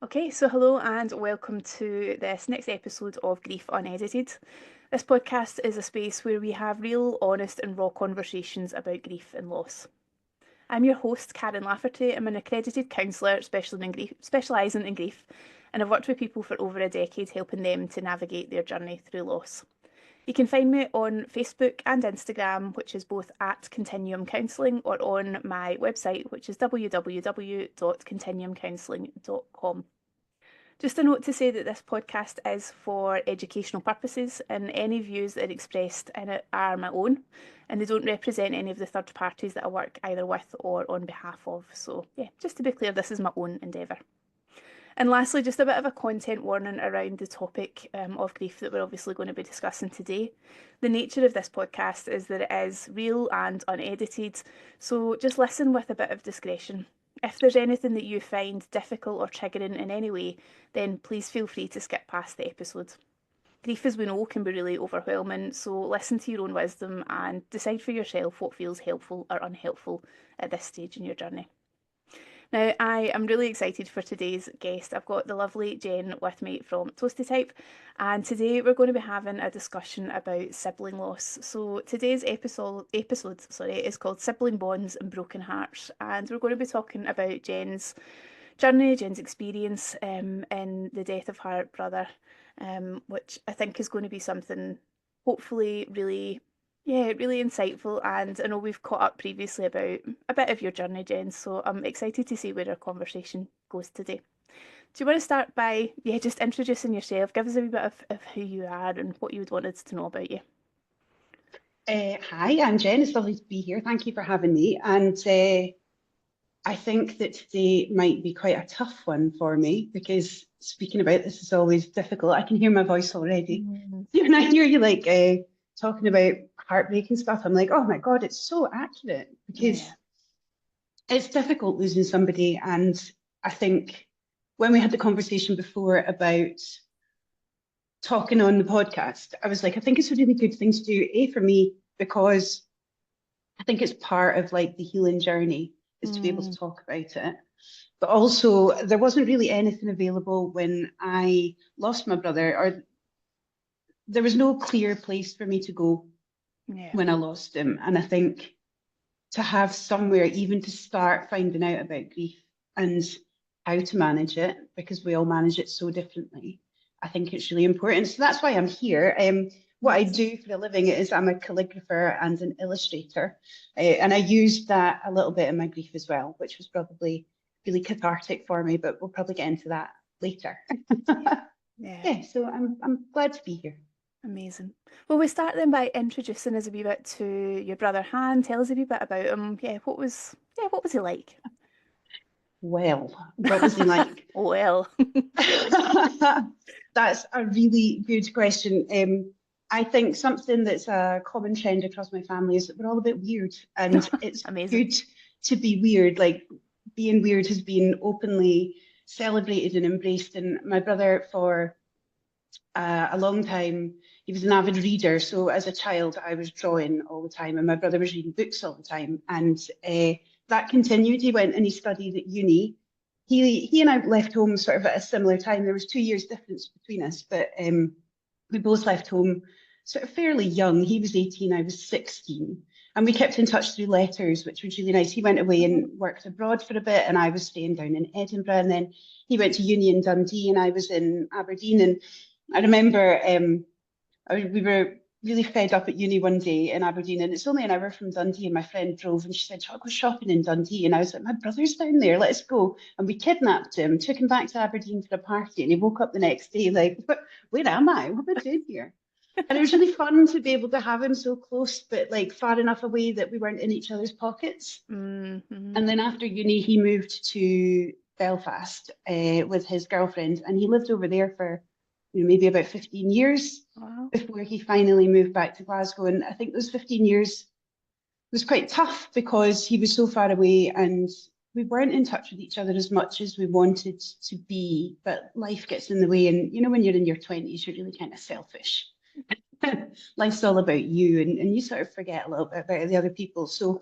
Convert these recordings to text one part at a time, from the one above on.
Okay, so hello and welcome to this next episode of Grief Unedited. This podcast is a space where we have real, honest, and raw conversations about grief and loss. I'm your host, Karen Lafferty. I'm an accredited counsellor specialising in grief, and I've worked with people for over a decade helping them to navigate their journey through loss. You can find me on Facebook and Instagram, which is both at Continuum Counselling, or on my website, which is www.continuumcounselling.com. Just a note to say that this podcast is for educational purposes, and any views that are expressed in it are my own, and they don't represent any of the third parties that I work either with or on behalf of. So, yeah, just to be clear, this is my own endeavour. And lastly, just a bit of a content warning around the topic of grief that we're obviously going to be discussing today. The nature of this podcast is that it is real and unedited, so just listen with a bit of discretion. If there's anything that you find difficult or triggering in any way, then please feel free to skip past the episode. Grief, as we know, can be really overwhelming, so listen to your own wisdom and decide for yourself what feels helpful or unhelpful at this stage in your journey. Now, I am really excited for today's guest. I've got the lovely Jen with me from Toasty Type, and today we're going to be having a discussion about sibling loss. So today's episode, is called Sibling Bonds and Broken Hearts, and we're going to be talking about Jen's journey, Jen's experience in the death of her brother, which I think is going to be something hopefully really, yeah, really insightful. And I know we've caught up previously about a bit of your journey, Jen, so I'm excited to see where our conversation goes today. Do you want to start by, yeah, just introducing yourself? Give us a wee bit of who you are and what you would want us to know about you. Hi, I'm Jen. It's lovely to be here. Thank you for having me. And I think that today might be quite a tough one for me because speaking about this is always difficult. I can hear my voice already. Mm. When I hear you talking about heartbreak and stuff, I'm like, oh my God, it's so accurate because Yeah. it's difficult losing somebody. And I think when we had the conversation before about talking on the podcast, I was like, I think it's a really good thing to do, A, for me, because I think it's part of like the healing journey is to be able to Mm. talk about it. But also, there wasn't really anything available when I lost my brother, or there was no clear place for me to go Yeah. when I lost him. And I think to have somewhere even to start finding out about grief and how to manage it, because we all manage it so differently, I think it's really important. So that's why I'm here. What I Amazing. do for a living is I'm a calligrapher and an illustrator, and I used that a little bit in my grief as well, which was probably really cathartic for me. But we'll probably get into that later. Yeah. Yeah. Yeah, so I'm glad to be here. Amazing. Well, we start then by introducing us a wee bit to your brother Han. Tell us a wee bit about him. What was he like? Well, what was he like? Well, That's a really good question. I think something that's a common trend across my family is that we're all a bit weird, and it's amazing. good to be weird. Like being weird has been openly celebrated and embraced. And my brother, for a long time, he was an avid reader. So as a child, I was drawing all the time, and my brother was reading books all the time. And that continued. He went and he studied at uni. He and I left home sort of at a similar time. There was 2 years difference between us, but we both left home sort of fairly young. He was 18, I was 16. And we kept in touch through letters, which was really nice. He went away and worked abroad for a bit, and I was staying down in Edinburgh. And then he went to uni in Dundee, and I was in Aberdeen. And I remember we were really fed up at uni one day in Aberdeen, and it's only an hour from Dundee. And my friend drove, and she said, "Shall I go shopping in Dundee?" And I was like, "My brother's down there. Let's go." And we kidnapped him, took him back to Aberdeen for a party, and he woke up the next day like, "Where am I? What am I doing here?" And it was really fun to be able to have him so close, but like far enough away that we weren't in each other's pockets. Mm-hmm. And then after uni, he moved to Belfast with his girlfriend, and he lived over there for maybe about 15 years Wow. before he finally moved back to Glasgow. And I think those 15 years was quite tough because he was so far away and we weren't in touch with each other as much as we wanted to be. But life gets in the way. And when you're in your 20s, you're really kind of selfish. Life's all about you, and you sort of forget a little bit about the other people. So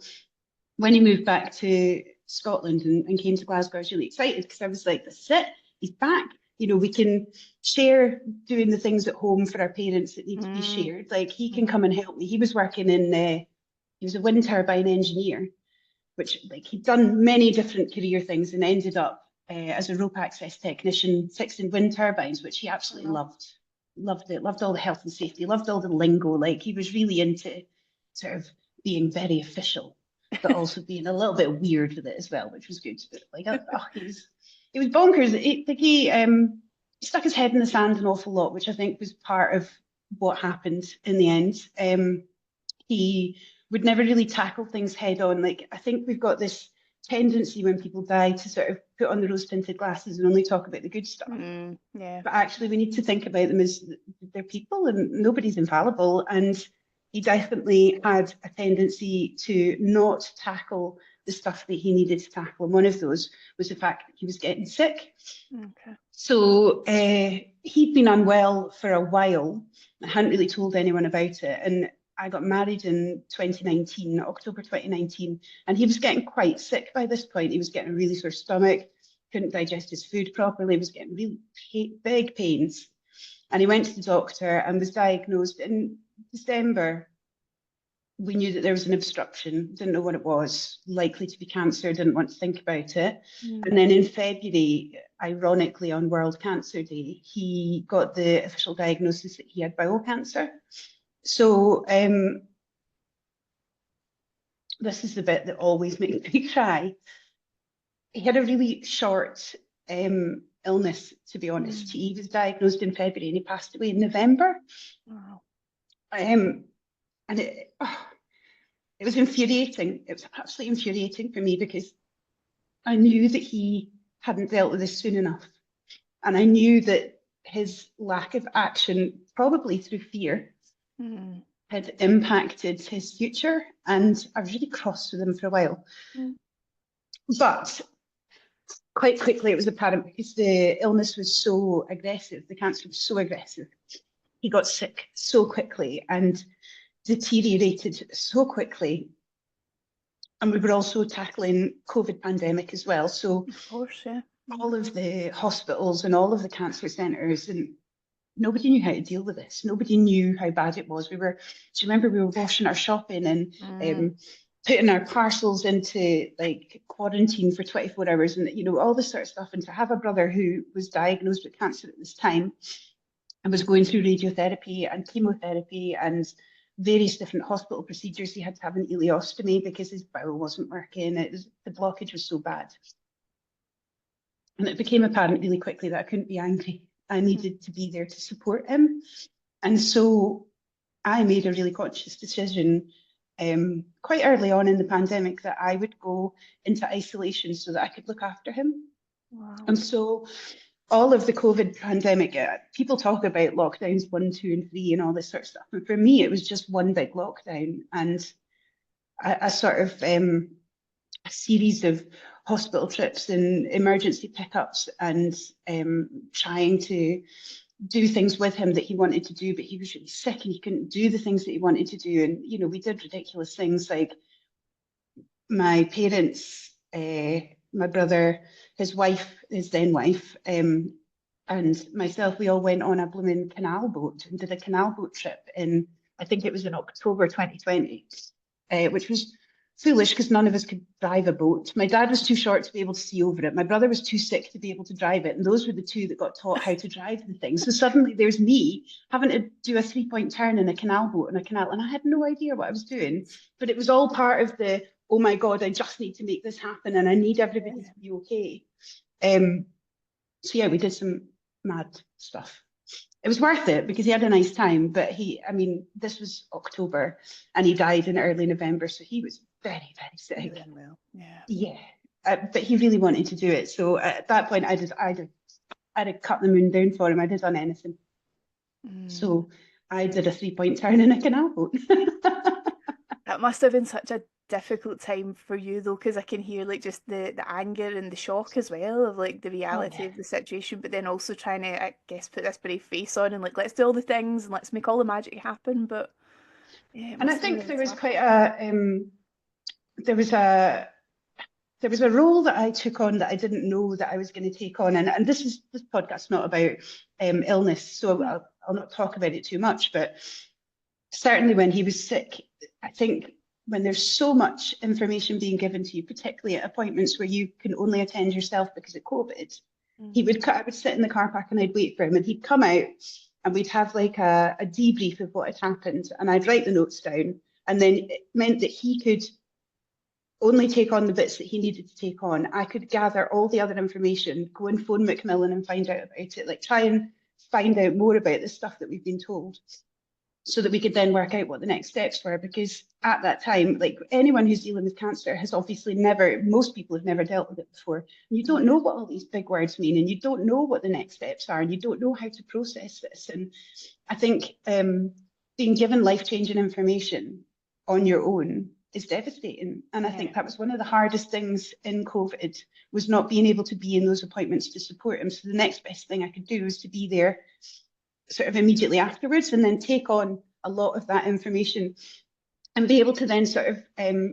when he moved back to Scotland and came to Glasgow, I was really excited because I was like, this is it. he's back. You know, we can share doing the things at home for our parents that need to be shared. Like, he can come and help me. He was working in, he was a wind turbine engineer, which, like, he'd done many different career things and ended up as a rope access technician fixing wind turbines, which he absolutely loved. Loved it, loved all the health and safety, loved all the lingo. Like, he was really into sort of being very official, but also being a little bit weird with it as well, which was good. But like, oh, he was bonkers. He stuck his head in the sand an awful lot, which I think was part of what happened in the end. He would never really tackle things head on. Like, I think we've got this tendency when people die to sort of put on the rose-tinted glasses and only talk about the good stuff. Yeah. But actually, we need to think about them as they're people, and nobody's infallible. And he definitely had a tendency to not tackle the stuff that he needed to tackle. And one of those was the fact that he was getting sick. Okay. So he'd been unwell for a while. I hadn't really told anyone about it. And I got married in 2019, October 2019, and he was getting quite sick by this point. He was getting a really sore stomach, couldn't digest his food properly, was getting really big pains. And he went to the doctor and was diagnosed in December. We knew that there was an obstruction, didn't know what it was, likely to be cancer, didn't want to think about it. And then in February, ironically on World Cancer Day, he got the official diagnosis that he had bowel cancer. So this is the bit that always makes me cry. He had a really short illness, to be honest. He was diagnosed in February and he passed away in November. Wow. And it was infuriating. It was absolutely infuriating for me because I knew that he hadn't dealt with this soon enough. And I knew that his lack of action, probably through fear, had impacted his future. And I was really cross with him for a while. But quite quickly it was apparent, because the illness was so aggressive, the cancer was so aggressive, he got sick so quickly and deteriorated so quickly. And we were also tackling COVID pandemic as well. So of course, yeah. All of the hospitals and all of the cancer centres, and nobody knew how to deal with this. Nobody knew how bad it was. Do you remember we were washing our shopping and putting our parcels into like quarantine for 24 hours and, you know, all this sort of stuff. And to have a brother who was diagnosed with cancer at this time and was going through radiotherapy and chemotherapy and various different hospital procedures. He had to have an ileostomy because his bowel wasn't working. The blockage was so bad. And it became apparent really quickly that I couldn't be angry. I needed to be there to support him. And so I made a really conscious decision quite early on in the pandemic that I would go into isolation so that I could look after him. Wow. And so all of the COVID pandemic, people talk about lockdowns 1, 2, and 3 and all this sort of stuff. And for me, it was just one big lockdown and a sort of a series of hospital trips and emergency pickups and trying to do things with him that he wanted to do, but he was really sick and he couldn't do the things that he wanted to do. And, you know, we did ridiculous things like my parents, my brother, his wife, his then wife, and myself, we all went on a blooming canal boat and did a canal boat trip in, I think it was in October 2020, which was foolish because none of us could drive a boat. My dad was too short to be able to see over it. My brother was too sick to be able to drive it. And those were the two that got taught how to drive the thing. So suddenly there's me having to do a 3-point turn in a canal boat in a canal. And I had no idea what I was doing, but it was all part of the, oh my God, I just need to make this happen and I need everybody to be okay. So yeah, we did some mad stuff. It was worth it because he had a nice time, but this was October and he died in early November. So he was very, very sick. Well, yeah. Yeah. But he really wanted to do it. So at that point, I'd have cut the moon down for him. I'd have done anything. So I did a 3-point turn in a canal boat. That must have been such a difficult time for you though, because I can hear like just the anger and the shock as well of like the reality of the situation, but then also trying to, I guess, put this brave face on and like let's do all the things and let's make all the magic happen. But yeah, and I think there was quite a there there was a role that I took on that I didn't know that I was going to take on. And this podcast's not about illness, so I'll not talk about it too much. But certainly when he was sick, I think when there's so much information being given to you, particularly at appointments where you can only attend yourself because of COVID, I would sit in the car park and I'd wait for him, and he'd come out and we'd have like a debrief of what had happened, and I'd write the notes down, and then it meant that he could only take on the bits that he needed to take on. I could gather all the other information, go and phone Macmillan and find out about it, like try and find out more about the stuff that we've been told, so that we could then work out what the next steps were. Because at that time, like anyone who's dealing with cancer has obviously most people have never dealt with it before. And you don't know what all these big words mean, and you don't know what the next steps are, and you don't know how to process this. And I think being given life-changing information on your own is devastating. And I think that was one of the hardest things in COVID, was not being able to be in those appointments to support him. So the next best thing I could do was to be there sort of immediately afterwards, and then take on a lot of that information and be able to then sort of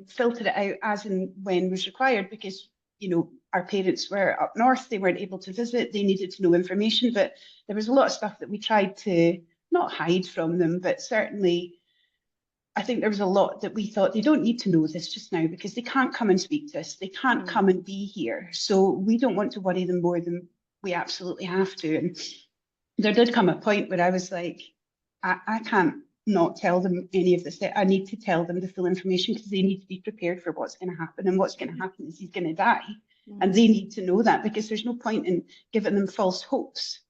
filter it out as and when was required. Because, you know, our parents were up north, they weren't able to visit, they needed to know information, but there was a lot of stuff that we tried to not hide from them, but certainly I think there was a lot that we thought they don't need to know this just now, because they can't come and speak to us, they can't come and be here, so we don't want to worry them more than we absolutely have to. And there did come a point where I was like, I can't not tell them any of this. I need to tell them the full information, because they need to be prepared for what's going to happen. And what's going to happen is he's going to die. And they need to know that, because there's no point in giving them false hopes.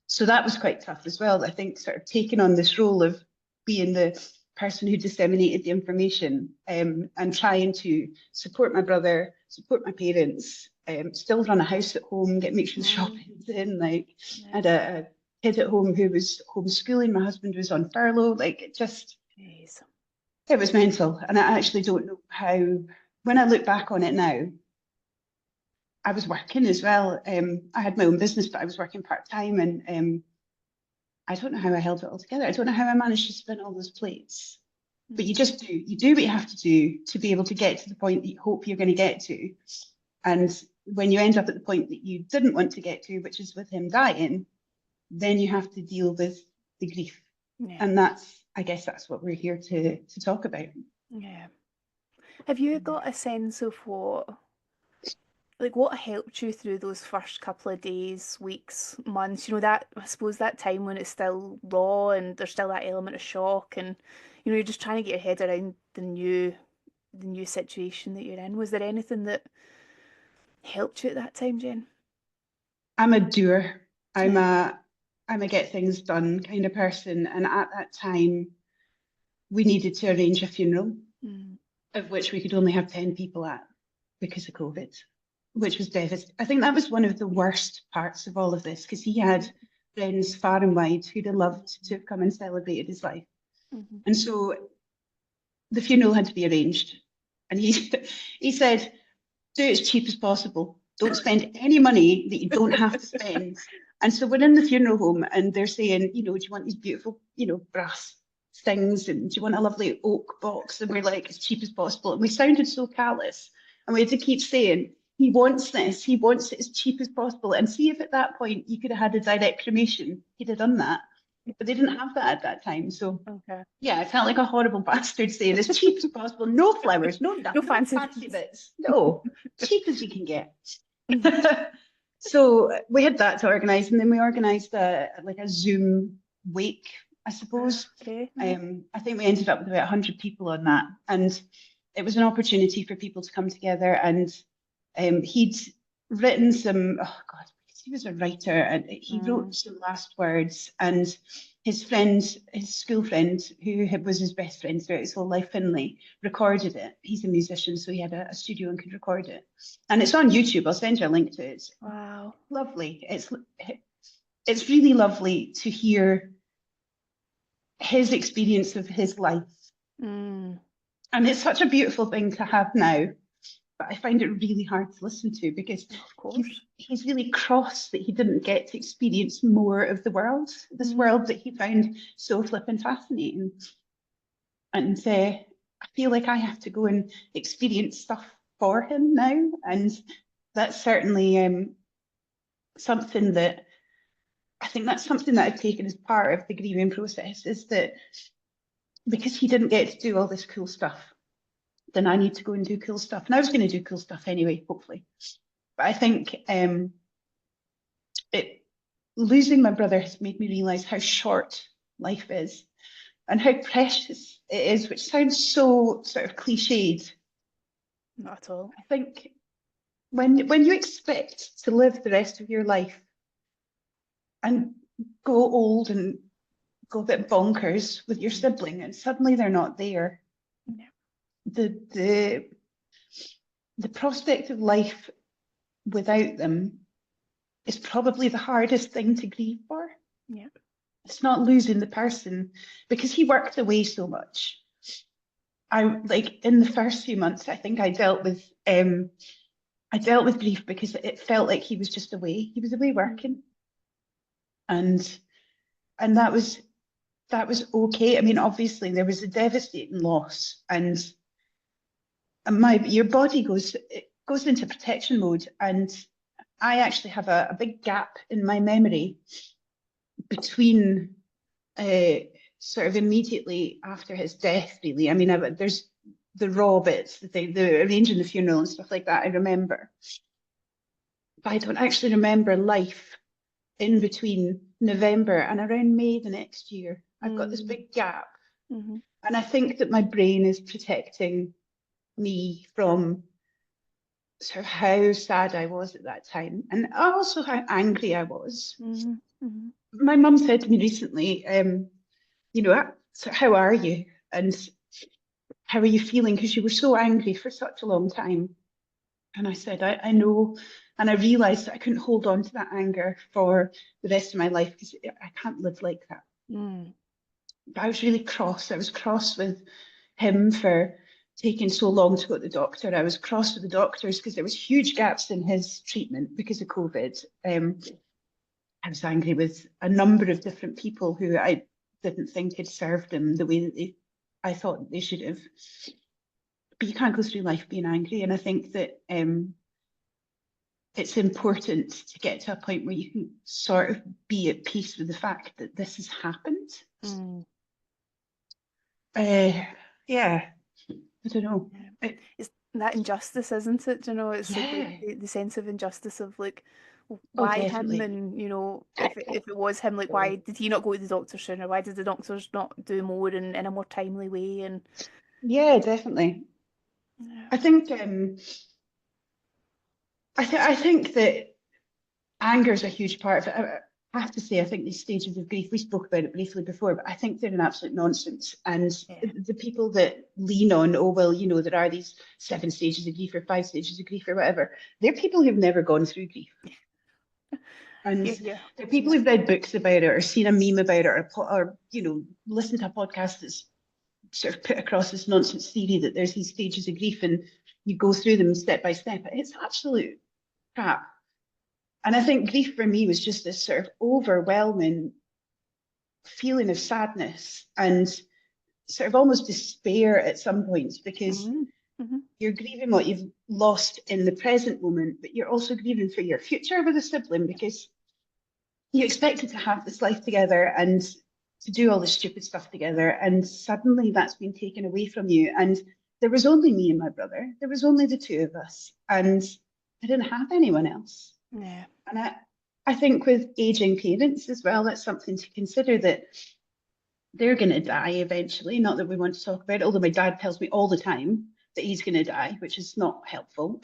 So that was quite tough as well. I think sort of taking on this role of being the person who disseminated the information, and trying to support my brother, support my parents, still run a house at home, make sure the shopping's in. Like, I had a kid at home who was homeschooling, my husband was on furlough. Like, it was mental. And I actually don't know how, when I look back on it now, I was working as well. I had my own business, but I was working part-time, and I don't know how I held it all together. I don't know how I managed to spin all those plates. But you just do. You do what you have to do to be able to get to the point that you hope you're going to get to. And when you end up at the point that you didn't want to get to, which is with him dying, then you have to deal with the grief. And I guess that's what we're here to talk about. Yeah. Have you got a sense of what helped you through those first couple of days, weeks, months? You know, that, I suppose, that time when it's still raw and there's still that element of shock, and, you know, you're just trying to get your head around the new situation that you're in. Was there anything that helped you at that time, Jen? I'm a doer. I'm a get things done kind of person. And at that time, we needed to arrange a funeral, of which we could only have 10 people at because of COVID, which was devastating. I think that was one of the worst parts of all of this, because he had friends far and wide who'd have loved to have come and celebrated his life. And so the funeral had to be arranged. And he said, do it as cheap as possible. Don't spend any money that you don't have to spend. And so we're in the funeral home, and they're saying, you know, do you want these beautiful, you know, brass things? And do you want a lovely oak box? And we're like, as cheap as possible. And we sounded so callous. And we had to keep saying, he wants this, he wants it as cheap as possible. And see if at that point you could have had a direct cremation, he'd have done that. But they didn't have that at that time. So yeah, I felt like a horrible bastard saying as cheap as possible, no flowers, no nothing, no fancy bits. No, cheap as you can get. So we had that to organise, and then we organised a Zoom wake, I suppose. I think we ended up with about 100 people on that, and it was an opportunity for people to come together. And he'd written some, oh God, because he was a writer, and he wrote some last words, and his friend, his school friend, who was his best friend throughout his whole life, Finlay, recorded it. He's a musician, so he had a studio and could record it. And it's on YouTube. I'll send you a link to it. Wow. Lovely. It's really lovely to hear his experience of his life. And it's such a beautiful thing to have now, but I find it really hard to listen to, because he's really cross that he didn't get to experience more of the world, this world that he found so flippin' fascinating. And I feel like I have to go and experience stuff for him now, and that's certainly something that I think that's something that I've taken as part of the grieving process, is that because he didn't get to do all this cool stuff, then I need to go and do cool stuff. And I was going to do cool stuff anyway, hopefully. But I think it losing my brother has made me realise how short life is and how precious it is, which sounds so sort of cliched. Not at all. I think when you expect to live the rest of your life and go old and go a bit bonkers with your sibling, and suddenly they're not there, Yeah. the prospect of life without them is probably the hardest thing to grieve for. Yeah. It's not losing the person, because he worked away so much. I like in the first few months, I think I dealt with grief because it felt like he was just away. He was away working, and that was okay. I mean, obviously there was a devastating loss, and your body goes into protection mode, and I actually have a big gap in my memory between sort of immediately after his death, really. I mean, there's the raw bits, the arranging the funeral and stuff like that, I remember. But I don't actually remember life in between November and around May the next year. I've got this big gap. Mm-hmm. And I think that my brain is protecting me from sort of how sad I was at that time, and also how angry I was. Mm-hmm. Mm-hmm. My mum said to me recently, so how are you? And how are you feeling? Because you were so angry for such a long time. And I said, I know. And I realised that I couldn't hold on to that anger for the rest of my life, because I can't live like that. Mm. But I was really cross. I was cross with him for taking so long to go to the doctor. I was cross with the doctors because there was huge gaps in his treatment because of COVID. I was angry with a number of different people who I didn't think had served him the way that I thought they should have. But you can't go through life being angry. And I think that it's important to get to a point where you can sort of be at peace with the fact that this has happened. Mm. Yeah, I don't know. Yeah. It's that injustice, isn't it? You know, it's like Yeah. the sense of injustice of like, Oh, why him? definitely. And you know, if it was him, like, why did he not go to the doctor sooner? Why did the doctors not do more and in a more timely way? And Yeah, definitely. yeah. I think I think that anger is a huge part of it. I have to say, I think these stages of grief, we spoke about it briefly before, but I think they're an absolute nonsense. And Yeah. the people that lean on, oh, well, there are these 7 stages of grief or 5 stages of grief or whatever, they're people who've never gone through grief. And Yeah, yeah, they're people who've read books about it or seen a meme about it, or listened to a podcast that's sort of put across this nonsense theory that there's these stages of grief and you go through them step by step. It's absolute crap. And I think grief for me was just this sort of overwhelming feeling of sadness and sort of almost despair at some points, because Mm-hmm. Mm-hmm. you're grieving what you've lost in the present moment, but you're also grieving for your future with a sibling, because you expected to have this life together and to do all this stupid stuff together, and suddenly that's been taken away from you. And there was only me and my brother. There was only the two of us, and I didn't have anyone else. Yeah. And I think with aging parents as well, that's something to consider, that they're going to die eventually. Not that we want to talk about it, although my dad tells me all the time that he's going to die, which is not helpful.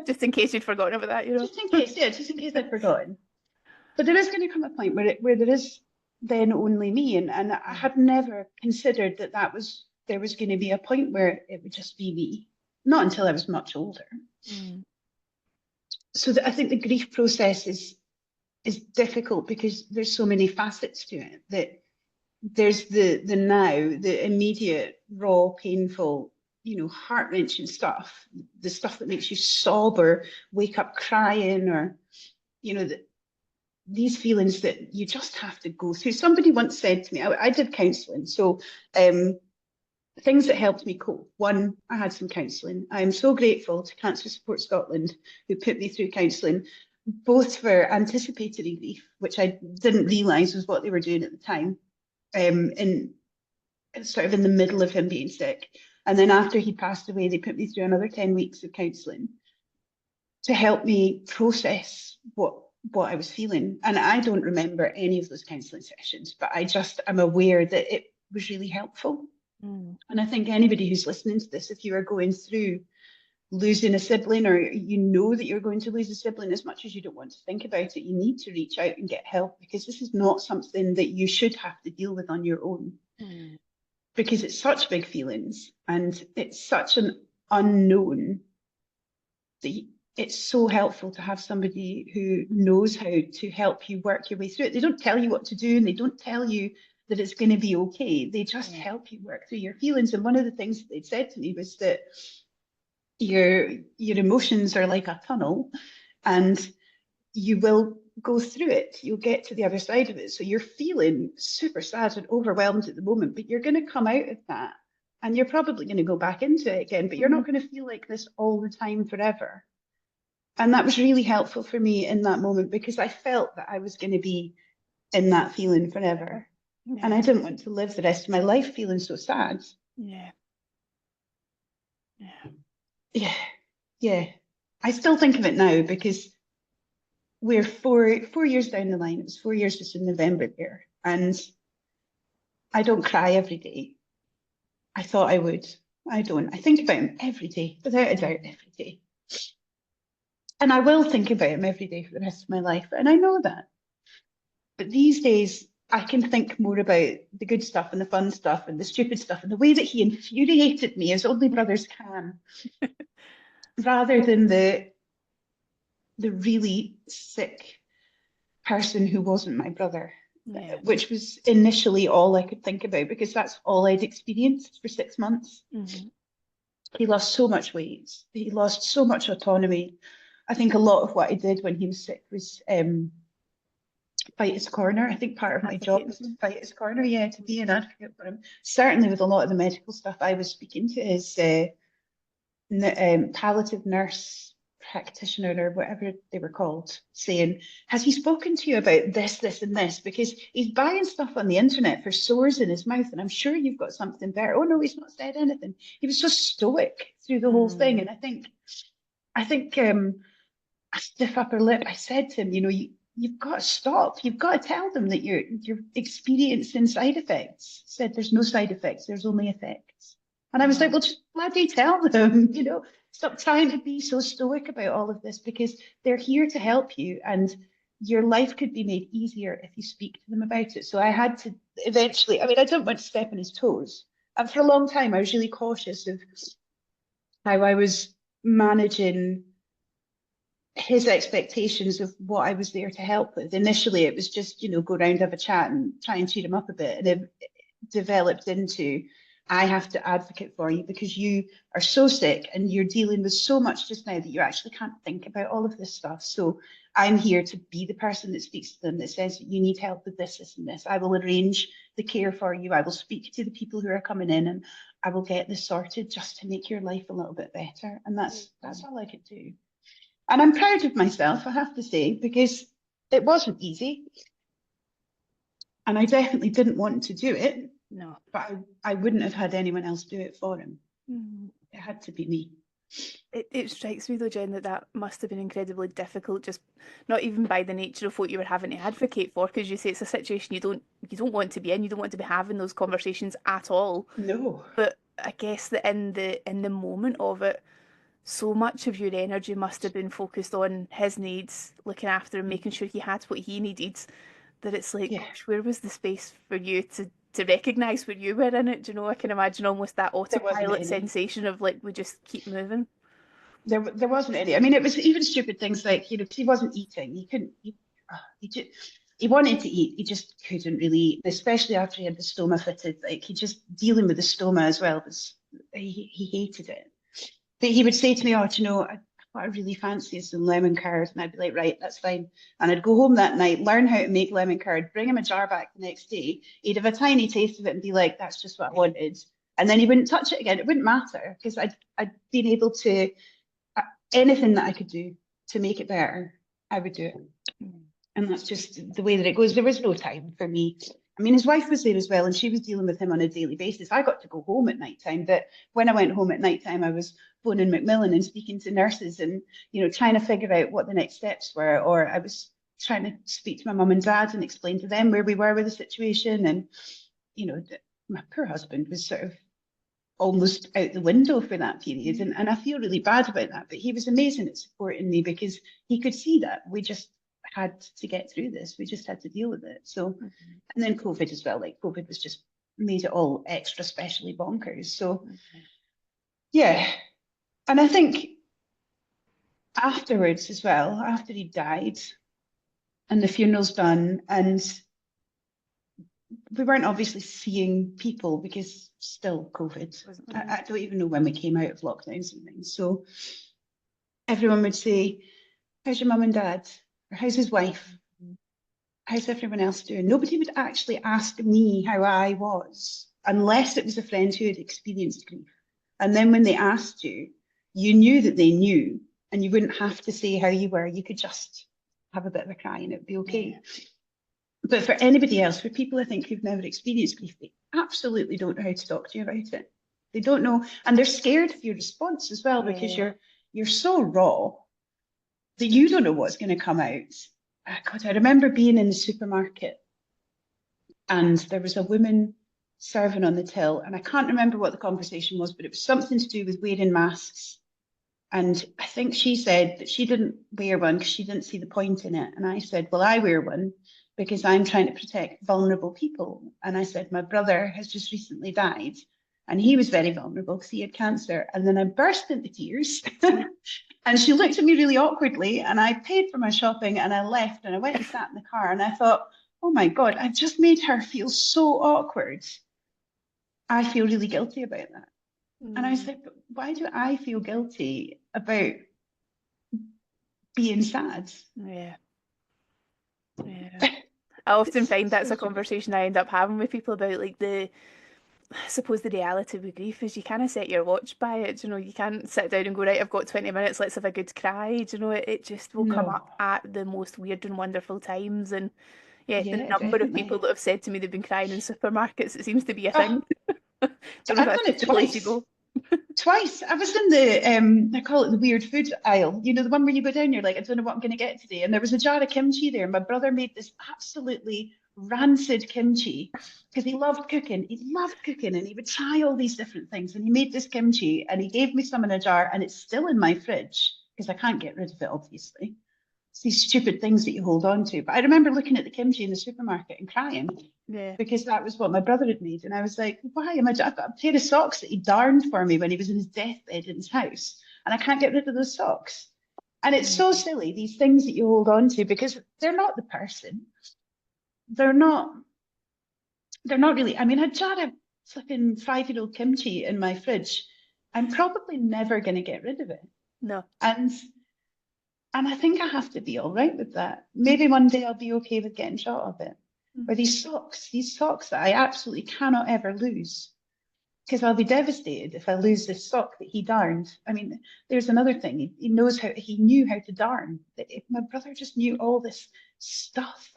Just in case you'd forgotten about that, you know. Just in case, yeah, just in case I'd forgotten. But there is going to come a point where there is then only me, and I had never considered that there was going to be a point where it would just be me. Not until I was much older. Mm. So I think the grief process is difficult because there's so many facets to it, that there's the now, the immediate, raw, painful, heart-wrenching stuff, the stuff that makes you sob or wake up crying, or these feelings that you just have to go through. Somebody once said to me, I did counselling, so things that helped me cope. One, I had some counselling. I'm so grateful to Cancer Support Scotland, who put me through counselling, both for anticipatory grief, which I didn't realise was what they were doing at the time, in sort of in the middle of him being sick. And then after he passed away, they put me through another 10 weeks of counselling to help me process what I was feeling. And I don't remember any of those counselling sessions, but I'm aware that it was really helpful. And I think anybody who's listening to this, if you are going through losing a sibling, or you know that you're going to lose a sibling, as much as you don't want to think about it, you need to reach out and get help, because this is not something that you should have to deal with on your own. Because it's such big feelings and it's such an unknown that it's so helpful to have somebody who knows how to help you work your way through it. They don't tell you what to do, and they don't tell you that it's going to be okay. They just help you work through your feelings. And one of the things that they'd said to me was that your emotions are like a tunnel, and you will go through it. You'll get to the other side of it. So you're feeling super sad and overwhelmed at the moment, but you're going to come out of that, and you're probably going to go back into it again, but you're not going to feel like this all the time forever. And that was really helpful for me in that moment, because I felt that I was going to be in that feeling forever. And I didn't want to live the rest of my life feeling so sad. Yeah. I still think of it now, because we're 4 years down the line. It was 4 years just in November there. And I don't cry every day. I thought I would. I don't. I think about him every day, without a doubt, every day. And I will think about him every day for the rest of my life. And I know that. But these days, I can think more about the good stuff and the fun stuff and the stupid stuff and the way that he infuriated me, as only brothers can, rather than the really sick person who wasn't my brother, which was initially all I could think about, because that's all I'd experienced for 6 months. He lost so much weight. He lost so much autonomy. I think a lot of what I did when he was sick was fight his corner. I think part of my job was to fight his corner, to be an advocate for him. Certainly with a lot of the medical stuff, I was speaking to his palliative nurse practitioner, or whatever they were called, saying, has he spoken to you about this, this, and this? Because he's buying stuff on the internet for sores in his mouth, and I'm sure you've got something better. Oh no, he's not said anything. He was so stoic through the whole thing. And I think a stiff upper lip. I said to him, you've got to stop. You've got to tell them that you're experiencing side effects. He said, there's no side effects, there's only effects. And I was like, well, just bloody tell them, stop trying to be so stoic about all of this, because they're here to help you, and your life could be made easier if you speak to them about it. So I had to eventually, I don't want to step on his toes. And for a long time, I was really cautious of how I was managing his expectations of what I was there to help with. Initially, it was just, go round, have a chat and try and cheer him up a bit. And it developed into, I have to advocate for you because you are so sick and you're dealing with so much just now that you actually can't think about all of this stuff. So I'm here to be the person that speaks to them, that says that you need help with this, this, and this. I will arrange the care for you. I will speak to the people who are coming in, and I will get this sorted just to make your life a little bit better. And that's all I could do. And I'm proud of myself, I have to say, because it wasn't easy. And I definitely didn't want to do it. No. But I wouldn't have had anyone else do it for him. It had to be me. It strikes me though, Jen, that must have been incredibly difficult, just not even by the nature of what you were having to advocate for, because you say it's a situation you don't want to be in, you don't want to be having those conversations at all. No. But I guess that in the moment of it, so much of your energy must have been focused on his needs, looking after him, making sure he had what he needed, that it's like, gosh, where was the space for you to recognise where you were in it? Do you know, I can imagine almost that autopilot sensation of like, we just keep moving. There wasn't any. It was even stupid things like, because he wasn't eating. He wanted to eat. He just couldn't really eat, especially after he had the stoma fitted. Like, he just dealing with the stoma as well he hated it. But he would say to me, what I really fancy is some lemon curd. And I'd be like, right, that's fine. And I'd go home that night, learn how to make lemon curd, bring him a jar back the next day. He'd have a tiny taste of it and be like, that's just what I wanted. and then he wouldn't touch it again. It wouldn't matter because I'd been able to, anything that I could do to make it better, I would do it. And that's just the way that it goes. There was no time for me. I mean, his wife was there as well, and she was dealing with him on a daily basis. I got to go home at night time, but when I went home at night time, I was phoning Macmillan and speaking to nurses and, trying to figure out what the next steps were. Or I was trying to speak to my mum and dad and explain to them where we were with the situation. And, my poor husband was sort of almost out the window for that period. And I feel really bad about that. But he was amazing at supporting me because he could see that we just had to get through this. We just had to deal with it. So, and then COVID as well. Like COVID was just made it all extra specially bonkers. So, yeah. And I think afterwards as well, after he died and the funeral's done, and we weren't obviously seeing people because still COVID. I don't even know when we came out of lockdowns and things. So everyone would say, how's your mum and dad? Or how's his wife? How's everyone else doing? Nobody would actually ask me how I was unless it was a friend who had experienced grief. And then when they asked you, you knew that they knew, and you wouldn't have to say how you were. You could just have a bit of a cry and it'd be okay. But for anybody else, for people I think who've never experienced grief, they absolutely don't know how to talk to you about it. They don't know, and they're scared of your response as well because you're so raw that you don't know what's going to come out. God, I remember being in the supermarket and there was a woman serving on the till, and I can't remember what the conversation was, but it was something to do with wearing masks. And I think she said that she didn't wear one because she didn't see the point in it. And I said, well, I wear one because I'm trying to protect vulnerable people. And I said, my brother has just recently died and he was very vulnerable because he had cancer. And then I burst into tears and she looked at me really awkwardly and I paid for my shopping and I left and I went and sat in the car and I thought, oh my God, I've just made her feel so awkward. I feel really guilty about that. And I was like, but why do I feel guilty about being sad? Yeah. I often find that's a conversation I end up having with people about like I suppose the reality with grief is you kind of set your watch by it. You can't sit down and go, right, I've got 20 minutes, let's have a good cry. It just will come up at the most weird and wonderful times. And the number of people that have said to me they've been crying in supermarkets, it seems to be a thing. I've done it twice. Twice. I was in the, I call it the weird food aisle. The one where you go down, you're like, I don't know what I'm going to get today. And there was a jar of kimchi there. My brother made this absolutely rancid kimchi because he loved cooking. He loved cooking and he would try all these different things. And he made this kimchi and he gave me some in a jar and it's still in my fridge because I can't get rid of it, obviously. It's these stupid things that you hold on to. But I remember looking at the kimchi in the supermarket and crying because that was what my brother had made. And I was like, why am I've got a pair of socks that he darned for me when he was in his deathbed in his house. And I can't get rid of those socks. And it's so silly, these things that you hold on to because they're not the person. They're not really. I mean, a jar of flipping 5-year-old kimchi in my fridge, I'm probably never going to get rid of it. No. And I think I have to be all right with that. Maybe one day I'll be okay with getting shot of it. Or these socks that I absolutely cannot ever lose. Because I'll be devastated if I lose this sock that he darned. I mean, there's another thing. He knew how to darn. My brother just knew all this stuff.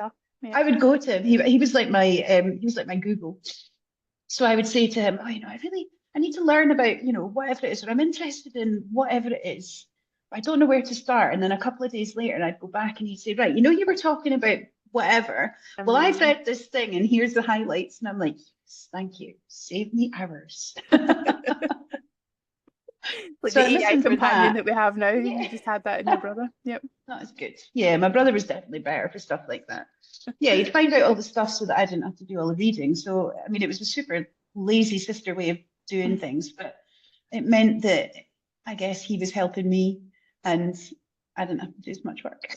I would go to him. He was like my Google. So I would say to him, I need to learn about, whatever it is, or I'm interested in whatever it is. I don't know where to start. And then a couple of days later, I'd go back and he'd say, right, you were talking about whatever. Well, I've read this thing and here's the highlights. And I'm like, yes, thank you. Save me hours. Like so the AI companion that we have now. Yeah. You just had that in your brother. Yep. That was good. Yeah, my brother was definitely better for stuff like that. Yeah, he'd find out all the stuff so that I didn't have to do all the reading. So, I mean, it was a super lazy sister way of doing things, but it meant that I guess he was helping me and I didn't have to do as much work.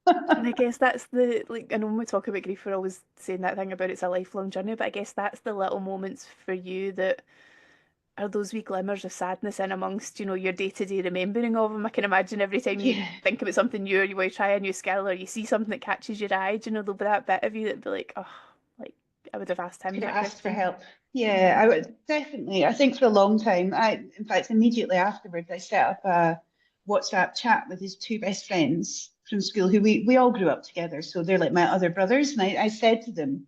And I guess that's I know when we talk about grief, we're always saying that thing about it's a lifelong journey, but I guess that's the little moments for you that are those wee glimmers of sadness in amongst, your day-to-day remembering of them. I can imagine every time you think about something new or you want to try a new skill or you see something that catches your eye, there'll be that bit of you that'd be like, oh, like I would have asked him Could that have asked for help. Yeah, I would definitely. I think for a long time, in fact, immediately afterwards, I set up a WhatsApp chat with his two best friends from school who we all grew up together. So they're like my other brothers. And I said to them,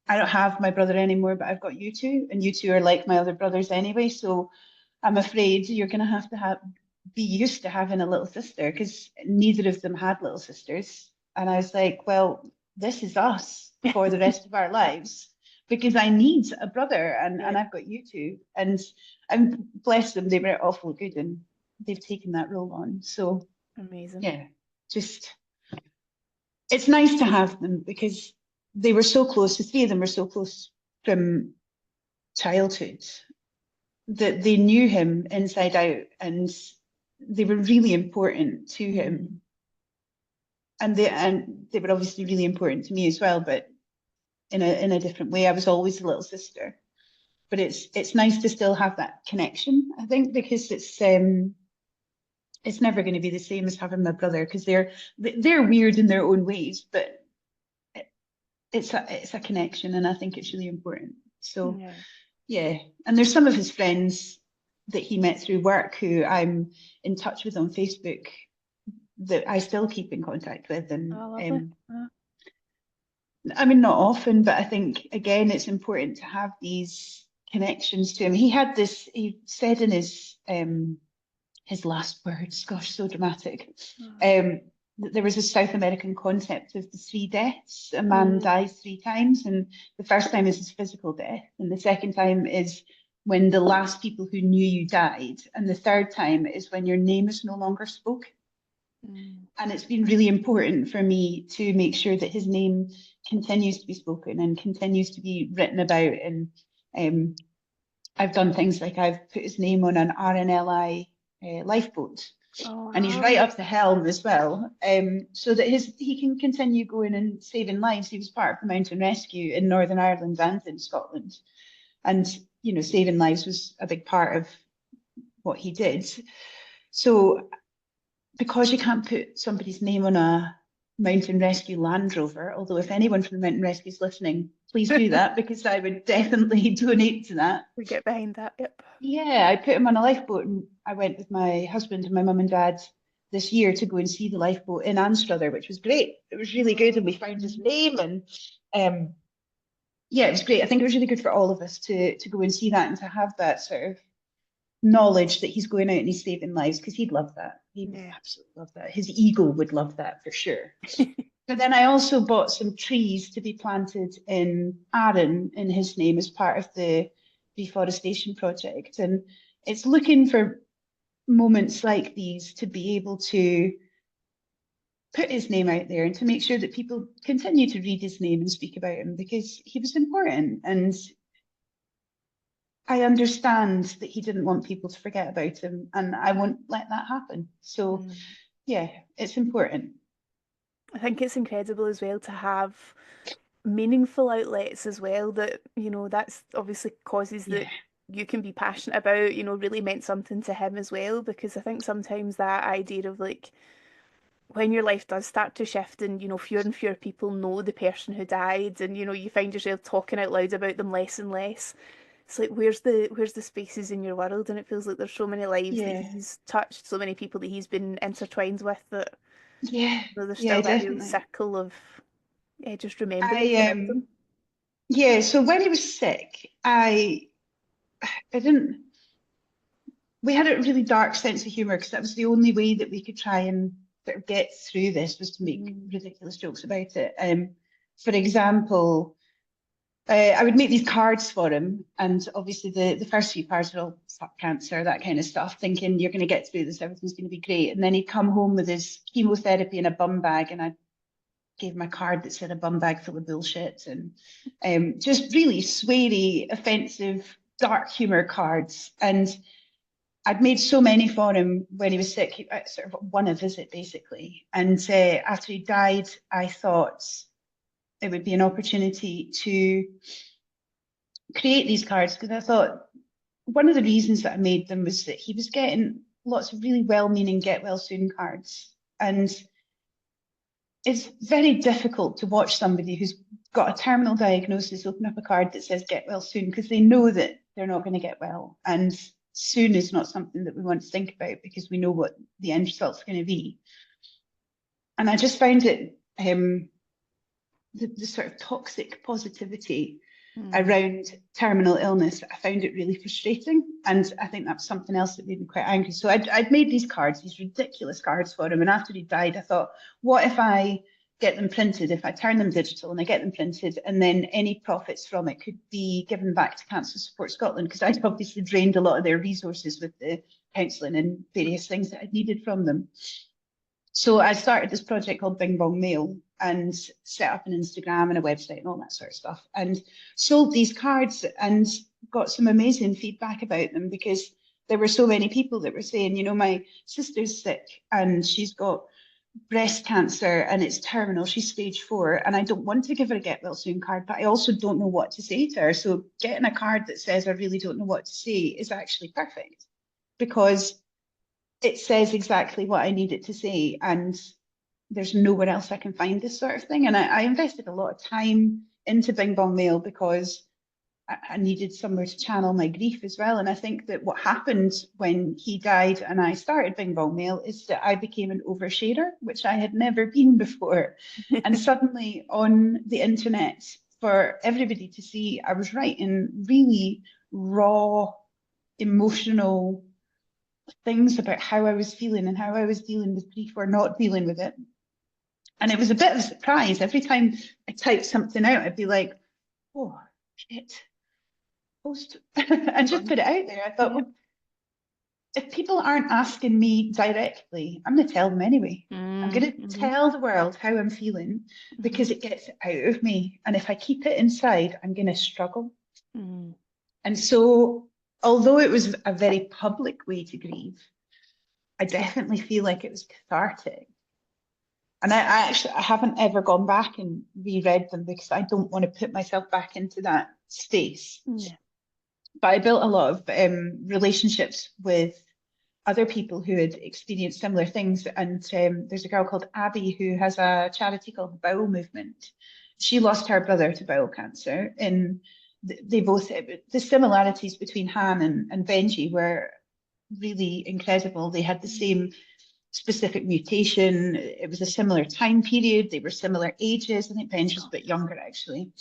I don't have my brother anymore, but I've got you two, and you two are like my other brothers anyway. So I'm afraid you're going to have be used to having a little sister because neither of them had little sisters. And I was like, well, this is us for the rest of our lives because I need a brother, Yeah, and I've got you two. And bless them, they were awful good and they've taken that role on. So amazing. yeah, just it's nice to have them because they were so close. The three of them were so close from childhood that they knew him inside out and they were really important to Mm. him. And they were obviously really important to me as well, but in a different way. I was always a little sister. But it's nice to still have that connection, I think, because it's never going to be the same as having my brother because they're weird in their own ways, but it's a connection and I think it's really important. So Yeah. yeah, and there's some of his friends that he met through work who I'm in touch with on Facebook that I still keep in contact with. And Oh, lovely. I mean, not often, but I think again, it's important to have these connections to him. He had this, he said in his last words, gosh, so dramatic. There was a South American concept of the three deaths. A man Mm. dies three times, and the first time is his physical death, and the second time is when the last people who knew you died, and the third time is when your name is no longer spoken. Mm. And it's been really important for me to make sure that his name continues to be spoken and continues to be written about. And um, I've done things like I've put his name on an RNLI lifeboat, Oh, and he's right wow. up the helm as well, so that he can continue going and saving lives. He was part of the mountain rescue in Northern Ireland and in Scotland, and saving lives was a big part of what he did. So because you can't put somebody's name on a mountain rescue Land Rover, although if anyone from the mountain rescue is listening, please do that because I would definitely donate to that. We get behind that. Yep. Yeah, I put him on a lifeboat and I went with my husband and my mum and dad this year to go and see the lifeboat in Anstruther, which was great. It was really good and we found his name and um yeah, it was great. I think it was really good for all of us to go and see that and to have that sort of knowledge that he's going out and he's saving lives because he'd love that. He'd Yeah. absolutely love that. His ego would love that for sure. But then I also bought some trees to be planted in Arran in his name as part of the reforestation project. And it's looking for moments like these to be able to put his name out there and to make sure that people continue to read his name and speak about him because he was important. And I understand that he didn't want people to forget about him, and I won't let that happen. So, Mm. yeah, it's important. I think it's incredible as well to have meaningful outlets as well that, that's obviously causes Yeah, that you can be passionate about, really meant something to him as well. Because I think sometimes that idea of like when your life does start to shift and, fewer and fewer people know the person who died and, you find yourself talking out loud about them less and less. It's like where's the spaces in your world? And it feels like there's so many lives that yeah, he's touched, so many people that he's been intertwined with that yeah, there's yeah, still that real definitely. circle of just remembrance I around them. Yeah, so when he was sick, I didn't we had a really dark sense of humor because that was the only way that we could try and sort of get through this was to make Mm. ridiculous jokes about it. For example, I would make these cards for him, and obviously the first few cards were all fuck cancer, that kind of stuff, thinking you're going to get through this, everything's going to be great. And then he'd come home with his chemotherapy in a bum bag, and I gave him a card that said a bum bag full of bullshit, and just really sweary, offensive, dark humor cards. And I'd made so many for him when he was sick. I sort of won a visit basically. And after he died, I thought it would be an opportunity to create these cards because I thought one of the reasons that I made them was that he was getting lots of really well-meaning get well soon cards. And it's very difficult to watch somebody who's got a terminal diagnosis open up a card that says get well soon, because they know that they're not going to get well. And soon is not something that we want to think about because we know what the end result's going to be. And I just found it the sort of toxic positivity around terminal illness. I found it really frustrating, and I think that's something else that made me quite angry. So I'd made these cards, these ridiculous cards for him, and after he died, I thought, what if I get them printed, if I turn them digital and I get them printed, and then any profits from it could be given back to Cancer Support Scotland, because I'd obviously drained a lot of their resources with the counselling and various things that I'd needed from them. So I started this project called Bing Bong Mail and set up an Instagram and a website and all that sort of stuff, and sold these cards and got some amazing feedback about them, because there were so many people that were saying, you know, my sister's sick and she's got breast cancer and it's terminal, she's stage 4, and I don't want to give her a get well soon card, but I also don't know what to say to her. So getting a card that says I really don't know what to say is actually perfect, because it says exactly what I need it to say, and there's nowhere else I can find this sort of thing. And I invested a lot of time into Bing Bong Mail because I needed somewhere to channel my grief as well. And I think that what happened when he died and I started Bing Bong Mail is that I became an oversharer, which I had never been before. And suddenly on the internet, for everybody to see, I was writing really raw, emotional things about how I was feeling and how I was dealing with grief or not dealing with it. And it was a bit of a surprise. Every time I typed something out, I'd be like, oh, shit, post, and just put it out there. I thought, well, if people aren't asking me directly, I'm going to tell them anyway. I'm going to tell the world how I'm feeling, because it gets out of me. And if I keep it inside, I'm going to struggle. And so, although it was a very public way to grieve, I definitely feel like it was cathartic. And I haven't ever gone back and reread them because I don't want to put myself back into that space. Yeah. But I built a lot of relationships with other people who had experienced similar things. And there's a girl called Abby who has a charity called the Bowel Movement. She lost her brother to bowel cancer, and they both, the similarities between Han and Benji were really incredible. They had the same specific mutation. It was a similar time period. They were similar ages. I think Benji was a bit younger, actually.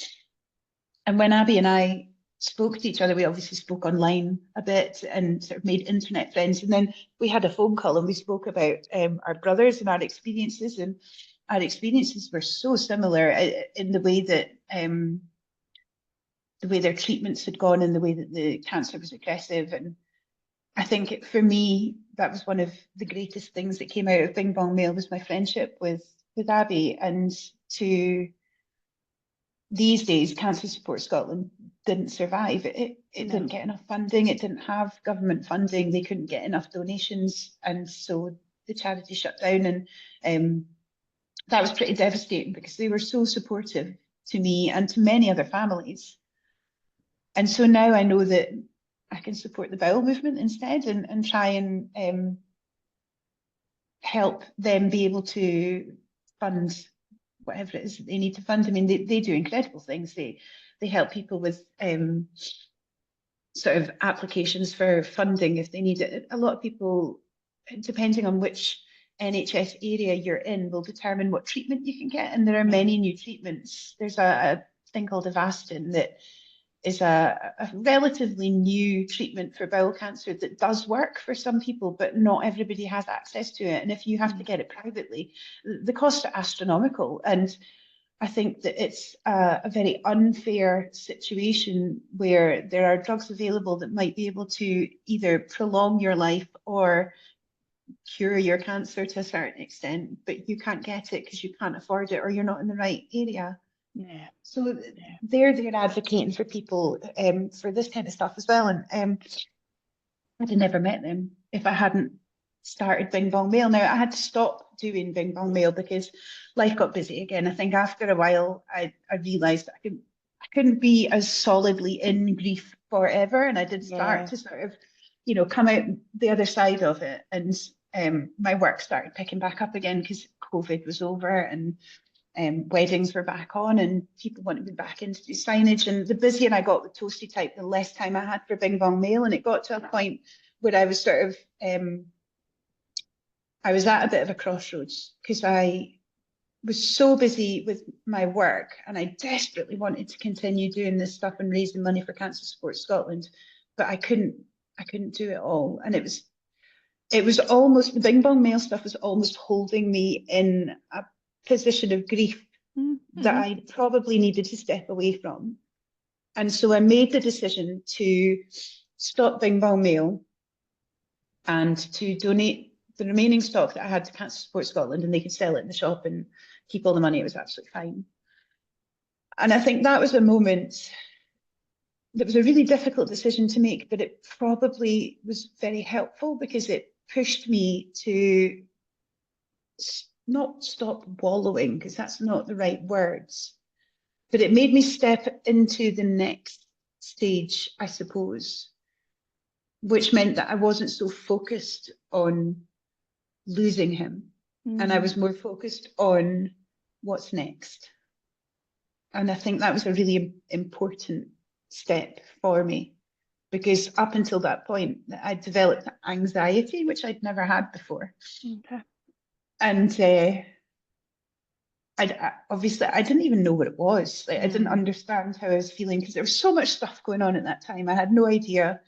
And when Abby and I spoke to each other, we obviously spoke online a bit and sort of made internet friends. And then we had a phone call and we spoke about our brothers and our experiences. And our experiences were so similar in the way that the way their treatments had gone and the way that the cancer was aggressive. And I think for me, that was one of the greatest things that came out of Bing Bong Mail was my friendship with Abby. And to these days, Cancer Support Scotland didn't survive. It didn't get enough funding. It didn't have government funding. They couldn't get enough donations. And so the charity shut down. And that was pretty devastating because they were so supportive to me and to many other families. And so now I know that I can support the bowel movement instead and try and help them be able to fund whatever it is that they need to fund. I mean, they do incredible things. They help people with sort of applications for funding if they need it. A lot of people, depending on which NHS area you're in, will determine what treatment you can get. And there are many new treatments. There's a thing called Avastin that is a relatively new treatment for bowel cancer that does work for some people, but not everybody has access to it. And if you have to get it privately, the costs are astronomical. And I think that it's a very unfair situation where there are drugs available that might be able to either prolong your life or cure your cancer to a certain extent, but you can't get it because you can't afford it or you're not in the right area. Yeah. So they're advocating for people for this kind of stuff as well. And I'd have never met them if I hadn't started Bing Bong Mail. Now I had to stop doing Bing Bong Mail because life got busy again. I think after a while I realised I couldn't be as solidly in grief forever. And I did start to sort of, you know, come out the other side of it. And my work started picking back up again because COVID was over and weddings were back on and people wanted me back in to do signage. And the busier I got with Toasty Type, the less time I had for Bing Bong Mail. And it got to a point where I was sort of, I was at a bit of a crossroads because I was so busy with my work and I desperately wanted to continue doing this stuff and raising money for Cancer Support Scotland, but I couldn't do it all. And it was almost, the Bing Bong Mail stuff was almost holding me in a position of grief that I probably needed to step away from. And so I made the decision to stop Bing Bong Mail and to donate the remaining stock that I had to Cancer Support Scotland, and they could sell it in the shop and keep all the money. It was absolutely fine. And I think that was a moment that was a really difficult decision to make, but it probably was very helpful because it pushed me to not stop wallowing, because that's not the right words, but it made me step into the next stage, I suppose, which meant that I wasn't so focused on losing him. And I was more focused on what's next. And I think that was a really important step for me, because up until that point, I developed anxiety, which I'd never had before. Okay. And obviously, I didn't even know what it was. Like, I didn't understand how I was feeling because there was so much stuff going on at that time. I had no idea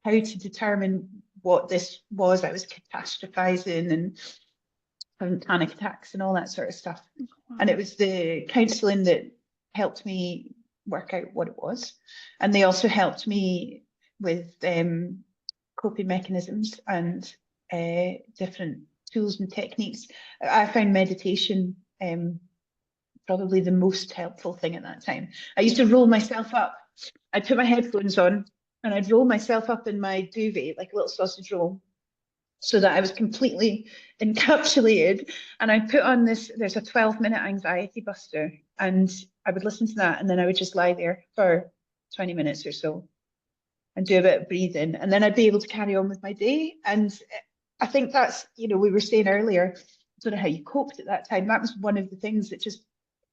how to determine what this was. I was catastrophizing and having panic attacks and all that sort of stuff. Wow. And it was the counselling that helped me work out what it was. And they also helped me with coping mechanisms and different tools and techniques. I found meditation probably the most helpful thing at that time. I used to roll myself up. I'd put my headphones on and I'd roll myself up in my duvet like a little sausage roll, so that I was completely encapsulated. And I put on this, there's a 12-minute anxiety buster, and I would listen to that, and then I would just lie there for 20 minutes or so and do a bit of breathing, and then I'd be able to carry on with my day. And I think that's, we were saying earlier, I don't know how you coped at that time. That was one of the things that just,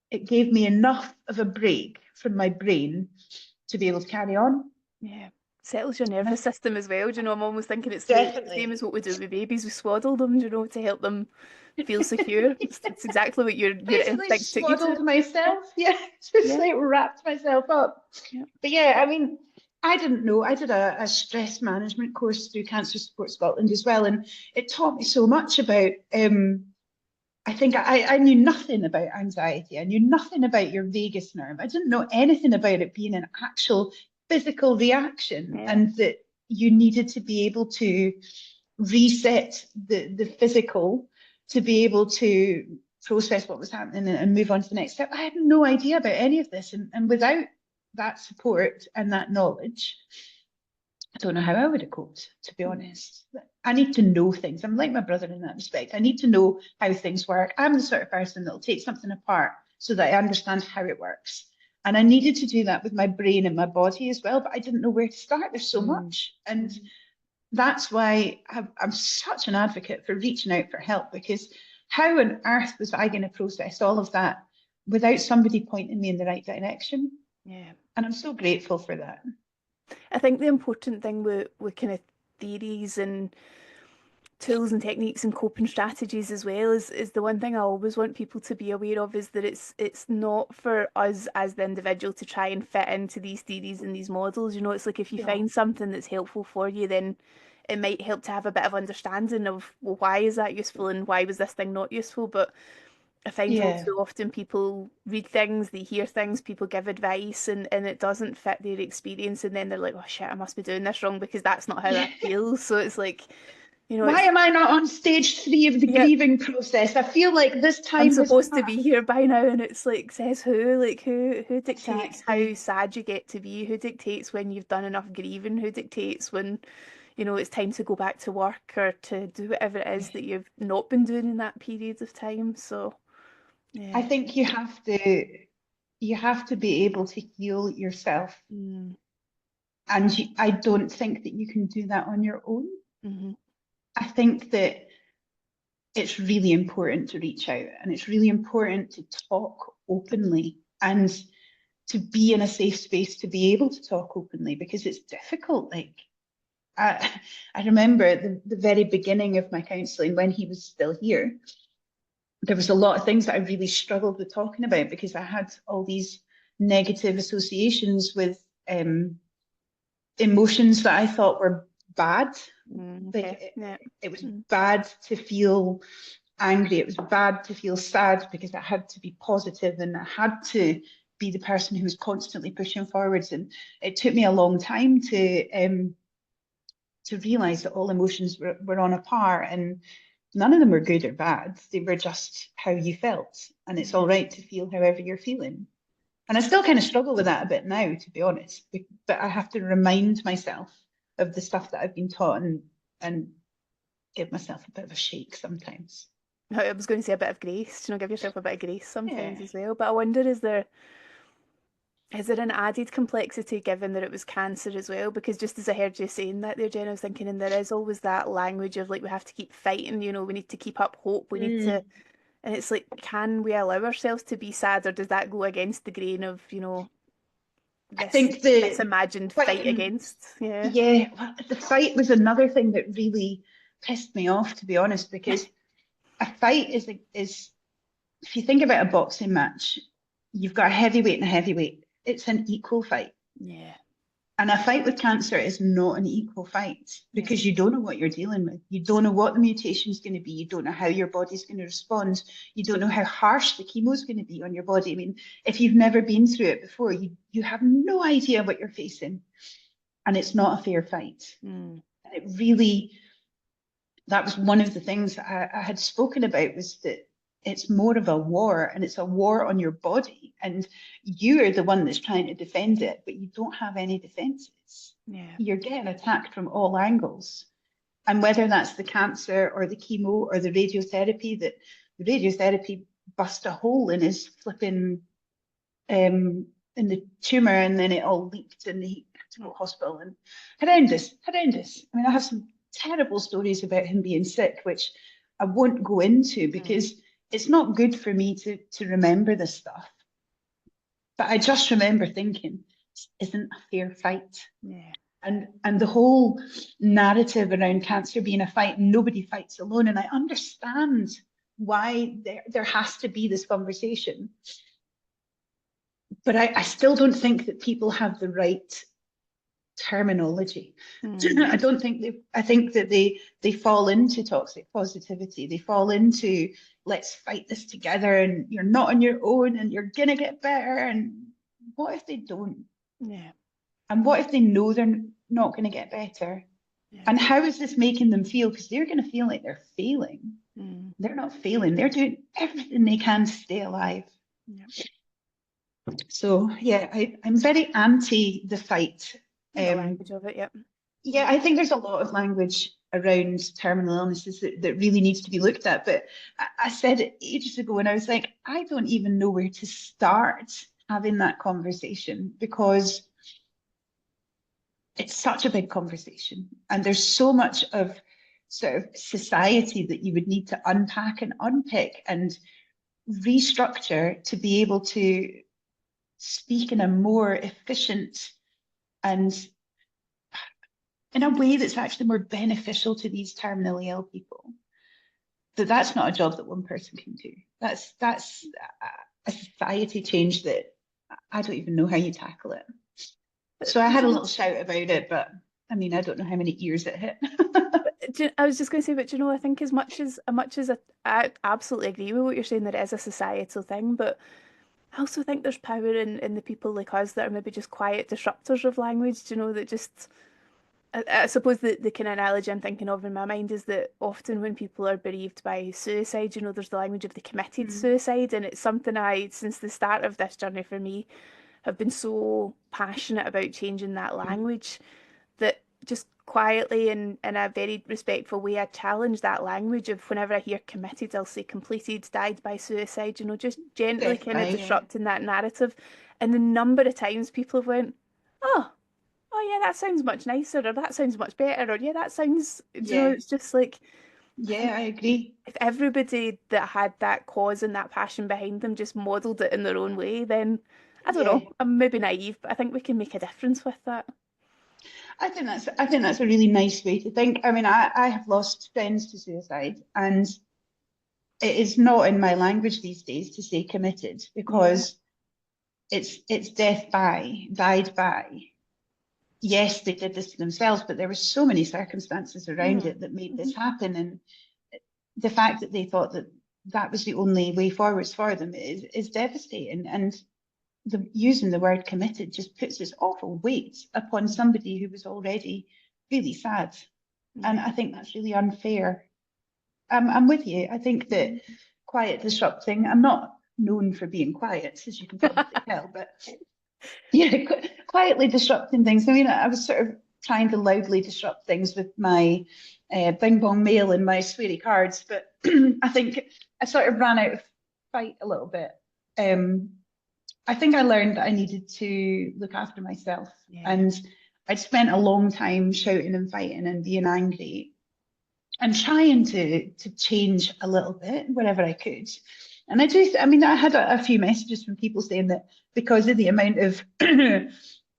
it gave me enough of a break from my brain to be able to carry on. Yeah. Settles your nervous system as well. I'm almost thinking it's the same as what we do with babies. We swaddle them, to help them feel secure. It's exactly what your instinct took you to. Swaddled myself, just like wrapped myself up. Yeah. But yeah, I mean, I didn't know. I did a stress management course through Cancer Support Scotland as well, and it taught me so much about. I think I knew nothing about anxiety. I knew nothing about your vagus nerve. I didn't know anything about it being an actual physical reaction, and that you needed to be able to reset the physical to be able to process what was happening and move on to the next step. I had no idea about any of this, and without that support and that knowledge, I don't know how I would have coped, to be honest. I need to know things. I'm like my brother in that respect. I need to know how things work. I'm the sort of person that'll take something apart so that I understand how it works. And I needed to do that with my brain and my body as well, but I didn't know where to start. There's so much. And that's why I'm such an advocate for reaching out for help, because how on earth was I going to process all of that without somebody pointing me in the right direction? Yeah. And I'm so grateful for that. I think the important thing with kind of theories and tools and techniques and coping strategies as well is the one thing I always want people to be aware of, is that it's not for us as the individual to try and fit into these theories and these models. It's like if you find something that's helpful for you, then it might help to have a bit of understanding of, well, why is that useful and why was this thing not useful? But I find also often people read things, they hear things, people give advice, and it doesn't fit their experience, and then they're like, oh shit, I must be doing this wrong because that's not how that feels. So it's like, why am I not on stage 3 of the grieving process? I feel like this time I'm supposed to be here by now, and it's like, says who? Like who dictates how sad you get to be? Who dictates when you've done enough grieving? Who dictates when it's time to go back to work or to do whatever it is that you've not been doing in that period of time? So I think you have to be able to heal yourself. And I don't think that you can do that on your own. I think that it's really important to reach out, and it's really important to talk openly and to be in a safe space to be able to talk openly, because it's difficult. Like, I, I remember the very beginning of my counselling when he was still here, there was a lot of things that I really struggled with talking about because I had all these negative associations with emotions that I thought were bad. Like Okay. Yeah. it was Mm. bad to feel angry. It was bad to feel sad because I had to be positive and I had to be the person who was constantly pushing forwards. And it took me a long time to realize that all emotions were on a par, and none of them were good or bad. They were just how you felt. And it's all Yeah. right to feel however you're feeling. And I still kind of struggle with that a bit now, to be honest. But I have to remind myself of the stuff that I've been taught, and give myself a bit of a shake sometimes. I was going to say a bit of grace, give yourself a bit of grace Yeah. sometimes as well. But I wonder, is there an added complexity given that it was cancer as well? Because just as I heard you saying that there, Jen, I was thinking, and there is always that language of like we have to keep fighting, we need to keep up hope, we need to, Mm. and it's like, can we allow ourselves to be sad, or does that go against the grain of, I this think the imagined fight fighting, against? Yeah. yeah, well, the fight was another thing that really pissed me off, to be honest, because a fight is if you think about a boxing match, you've got a heavyweight and a heavyweight. It's an equal fight. Yeah. And a fight with cancer is not an equal fight Yeah. because you don't know what you're dealing with. You don't know what the mutation is going to be. You don't know how your body's going to respond. You don't know how harsh the chemo is going to be on your body. I mean, if you've never been through it before, you have no idea what you're facing. And it's not a fair fight. Mm. And it really, that was one of the things that I had spoken about, was that it's more of a war, and it's a war on your body, and you are the one that's trying to defend it, but you don't have any defenses. Yeah. You're getting attacked from all angles, and whether that's the cancer or the chemo or the radiotherapy, that the radiotherapy bust a hole in his flipping in the tumor, and then it all leaked, and he had to go to hospital, and horrendous. I mean, I have some terrible stories about him being sick, which I won't go into Mm. because it's not good for me to remember this stuff. But I just remember thinking, this isn't a fair fight. Yeah. And the whole narrative around cancer being a fight, nobody fights alone. And I understand why there has to be this conversation. But I still don't think that people have the right terminology. Mm. I don't think I think that they fall into toxic positivity. They fall into, let's fight this together, and you're not on your own, and you're gonna get better. And what if they don't? Yeah. And what if they know they're not gonna get better? Yeah. And how is this making them feel? Because they're gonna feel like they're failing. Mm. They're not failing. They're doing everything they can to stay alive. Yeah. So yeah, I'm very anti the fight. The Um, language of it, yep. yeah, I think there's a lot of language around terminal illnesses that really needs to be looked at. But I said it ages ago, and I was like, I don't even know where to start having that conversation, because it's such a big conversation, and there's so much of sort of society that you would need to unpack and unpick and restructure to be able to speak in a more efficient and in a way that's actually more beneficial to these terminally ill people. That's not a job that one person can do. That's a society change that I don't even know how you tackle it. But So I had a little shout about it, but I mean, I don't know how many ears it hit. I was just going to say, but I think as much as I absolutely agree with what you're saying, that it is a societal thing, but I also think there's power in the people like us that are maybe just quiet disruptors of language, that just, I suppose the kind of analogy I'm thinking of in my mind is that often when people are bereaved by suicide, there's the language of the committed Mm, suicide, and it's something since the start of this journey for me, have been so passionate about changing that mm, language, that just quietly and in a very respectful way, I challenge that language of, whenever I hear committed, I'll say completed, died by suicide, just gently death kind by, of yeah. disrupting that narrative. And the number of times people have went, oh, oh yeah, that sounds much nicer, or that sounds much better, or yeah, that sounds, Yeah. it's just like, Yeah, I agree. If everybody that had that cause and that passion behind them just modelled it in their own way, then I don't Yeah. know, I'm maybe naive, but I think we can make a difference with that. I think that's a really nice way to think. I mean, I have lost friends to suicide, and it is not in my language these days to say committed Yeah. because it's death by, died by. Yes, they did this to themselves, but there were so many circumstances around Mm. it that made Hmm. this happen. And the fact that they thought that that was the only way forwards for them is devastating. And using the word committed just puts this awful weight upon somebody who was already really sad. And Yeah. I think that's really unfair. I'm with you. I think that Mhm. quiet disrupting, I'm not known for being quiet, as you can probably tell, but yeah, quietly disrupting things. I mean, I was sort of trying to loudly disrupt things with my bing bong mail and my sweary cards, but I think I sort of ran out of fight a little bit. Um, I think I learned that I needed to look after myself, Yeah. and I'd spent a long time shouting and fighting and being angry and trying to change a little bit wherever I could. And I mean, I had a few messages from people saying that because of the amount of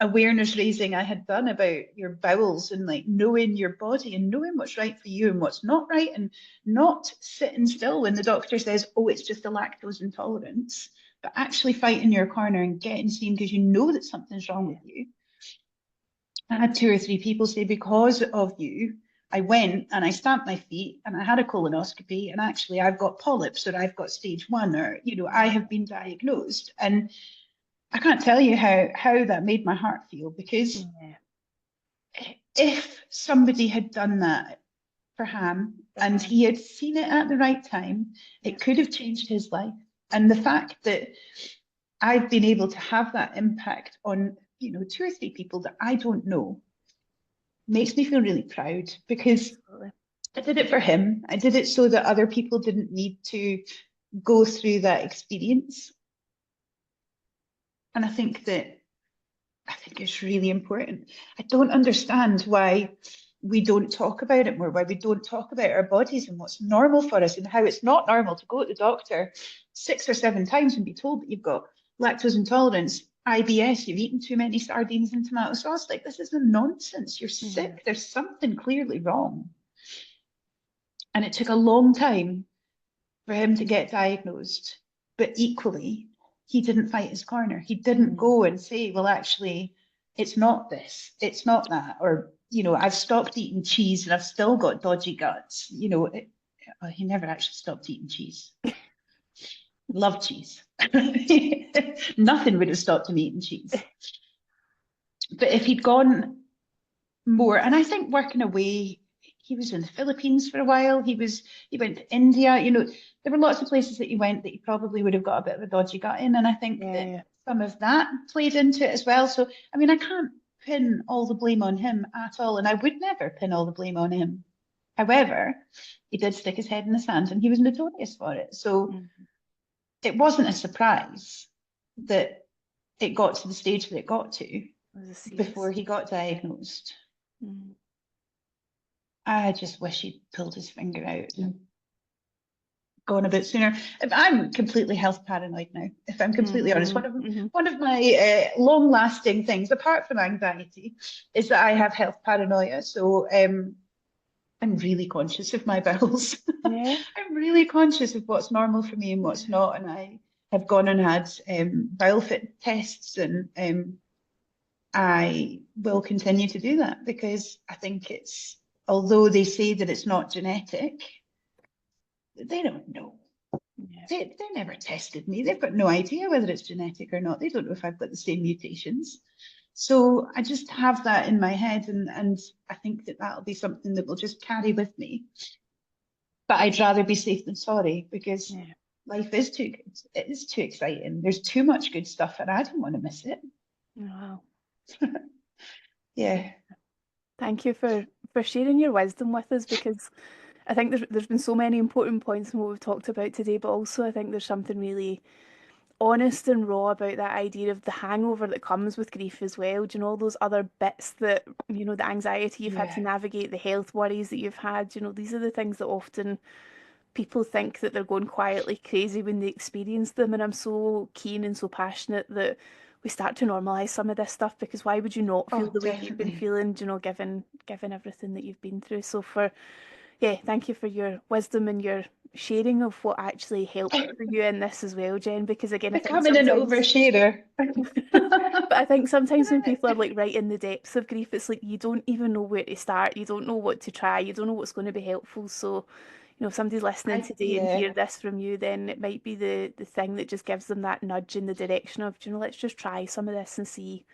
awareness raising I had done about your bowels and like knowing your body and knowing what's right for you and what's not right, and not sitting still when the doctor says, oh, it's just a lactose intolerance, but actually fighting your corner and getting seen because you know that something's wrong Yeah. with you. I had two or three people say, because of you, I went and I stamped my feet and I had a colonoscopy, and actually I've got polyps, or I've got stage one, or I Yeah. have been diagnosed. And I can't tell you how that made my heart feel, because Yeah. if somebody had done that for Ham and Uh-huh. he had seen it at the right time, Yeah. it could have changed his life. And the fact that I've been able to have that impact on, two or three people that I don't know makes me feel really proud, because Absolutely. I did it for him. I did it so that other people didn't need to go through that experience. And I think it's really important. I don't understand why we don't talk about it more, why we don't talk about our bodies and what's normal for us, and how it's not normal to go to the doctor 6 or 7 times and be told that you've got lactose intolerance, IBS, you've eaten too many sardines and tomato sauce. Like, this is a nonsense. You're Yeah. sick. There's something clearly wrong. And it took a long time for him to get diagnosed. But equally, he didn't fight his corner. He didn't Mm. go and say, well, actually, it's not this, it's not that. Or, I've stopped eating cheese and I've still got dodgy guts. He never actually stopped eating cheese. Love cheese. Nothing would have stopped him eating cheese. But if he'd gone more, and I think working away, he was in the Philippines for a while. He went to India. There were lots of places that he went that he probably would have got a bit of a dodgy gut in, and I think Yeah. that Yeah. some of that played into it as well. So I mean, I can't pin all the blame on him at all, and I would never pin all the blame on him. However, he did stick his head in the sand, and he was notorious for it. So Mm. it wasn't a surprise that it got to the stage that it got to It was a before serious. he got diagnosed. Mm. I just wish he'd pulled his finger out and gone a bit sooner. I'm completely health paranoid now, if I'm completely honest. Mm-hmm. One of Mm-hmm. one of my long-lasting things, apart from anxiety, is that I have health paranoia. So I'm really conscious of my bowels. Yeah. I'm really conscious of what's normal for me and what's Yeah. not. And I have gone and had bowel fit tests, and I will continue to do that, because I think although they say that it's not genetic, they don't know. Yeah. They never tested me. They've got no idea whether it's genetic or not. They don't know if I've got the same mutations. So I just have that in my head, and I think that that'll be something that will just carry with me. But I'd rather be safe than sorry, because Yeah. life is too good. It is too exciting. There's too much good stuff, and I don't want to miss it. Wow. Yeah. Thank you for sharing your wisdom with us, because I think there's been so many important points in what we've talked about today, but also I think there's something really honest and raw about that idea of the hangover that comes with grief as well. Do you know all those other bits that, the anxiety you've had to Yeah. navigate, the health worries that you've had, these are the things that often people think that they're going quietly crazy when they experience them. And I'm so keen and so passionate that we start to normalize some of this stuff, because why would you not feel Oh, the way that you've been definitely. feeling, given everything that you've been through. So yeah, thank you for your wisdom and your sharing of what actually helped for you in this as well, Jen, because again, I think Becoming an sometimes oversharer. but I think sometimes when people are like right in the depths of grief, it's like you don't even know where to start. You don't know what to try. You don't know what's going to be helpful. So, if somebody's listening today and Yeah. hear this from you, then it might be the thing that just gives them that nudge in the direction of, let's just try some of this and see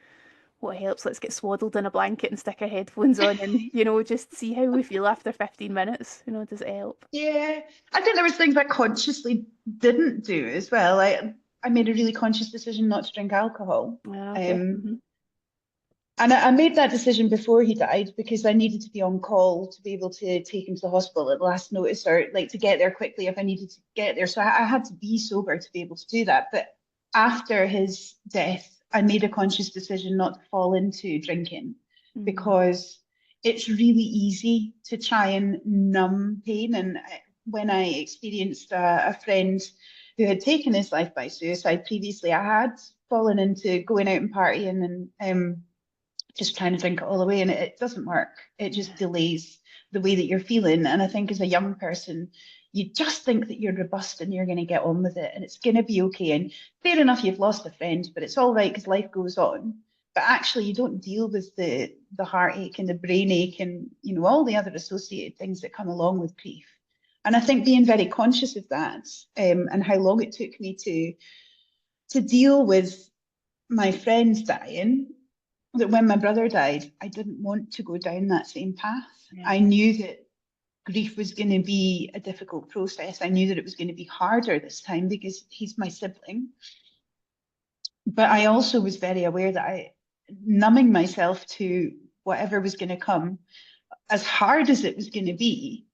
what helps. Let's get swaddled in a blanket and stick our headphones on and, just see how we feel after 15 minutes. Does it help? Yeah, I think there was things I consciously didn't do as well. I made a really conscious decision not to drink alcohol. Ah, okay. Um, and I made that decision before he died because I needed to be on call to be able to take him to the hospital at the last notice, or like to get there quickly if I needed to get there. So I had to be sober to be able to do that. But after his death, I made a conscious decision not to fall into drinking Mm, because it's really easy to try and numb pain. And when I experienced a friend who had taken his life by suicide previously, I had fallen into going out and partying and just trying to drink it all away, and it doesn't work. It just yeah. delays the way that you're feeling. And I think as a young person, you just think that you're robust and you're going to get on with it and it's going to be okay. And fair enough, you've lost a friend, but it's all right because life goes on. But actually, you don't deal with the heartache and the brain ache and all the other associated things that come along with grief. And I think being very conscious of that, and how long it took me to deal with my friends dying, that when my brother died, I didn't want to go down that same path. Yeah. I knew that grief was going to be a difficult process. I knew that it was going to be harder this time because he's my sibling. But I also was very aware that numbing myself to whatever was going to come, as hard as it was going to be,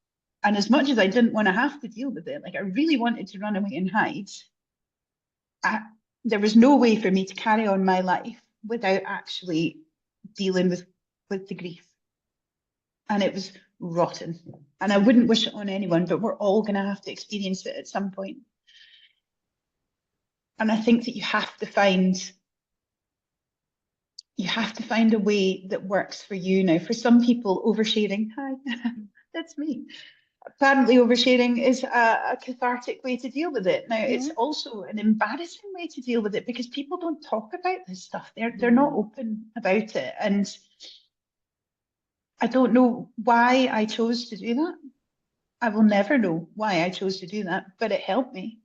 and as much as I didn't want to have to deal with it, like I really wanted to run away and hide, I, there was no way for me to carry on my life without actually dealing with the grief. And it was rotten. And I wouldn't wish it on anyone, but we're all going to have to experience it at some point. And I think that you have to find a way that works for you. Now, for some people, oversharing, hi, that's me. Apparently, oversharing is a cathartic way to deal with it. Now, it's Yeah. also an embarrassing way to deal with it because people don't talk about this stuff. They're not Mm, open about it. And I don't know why I chose to do that. I will never know why I chose to do that, but it helped me.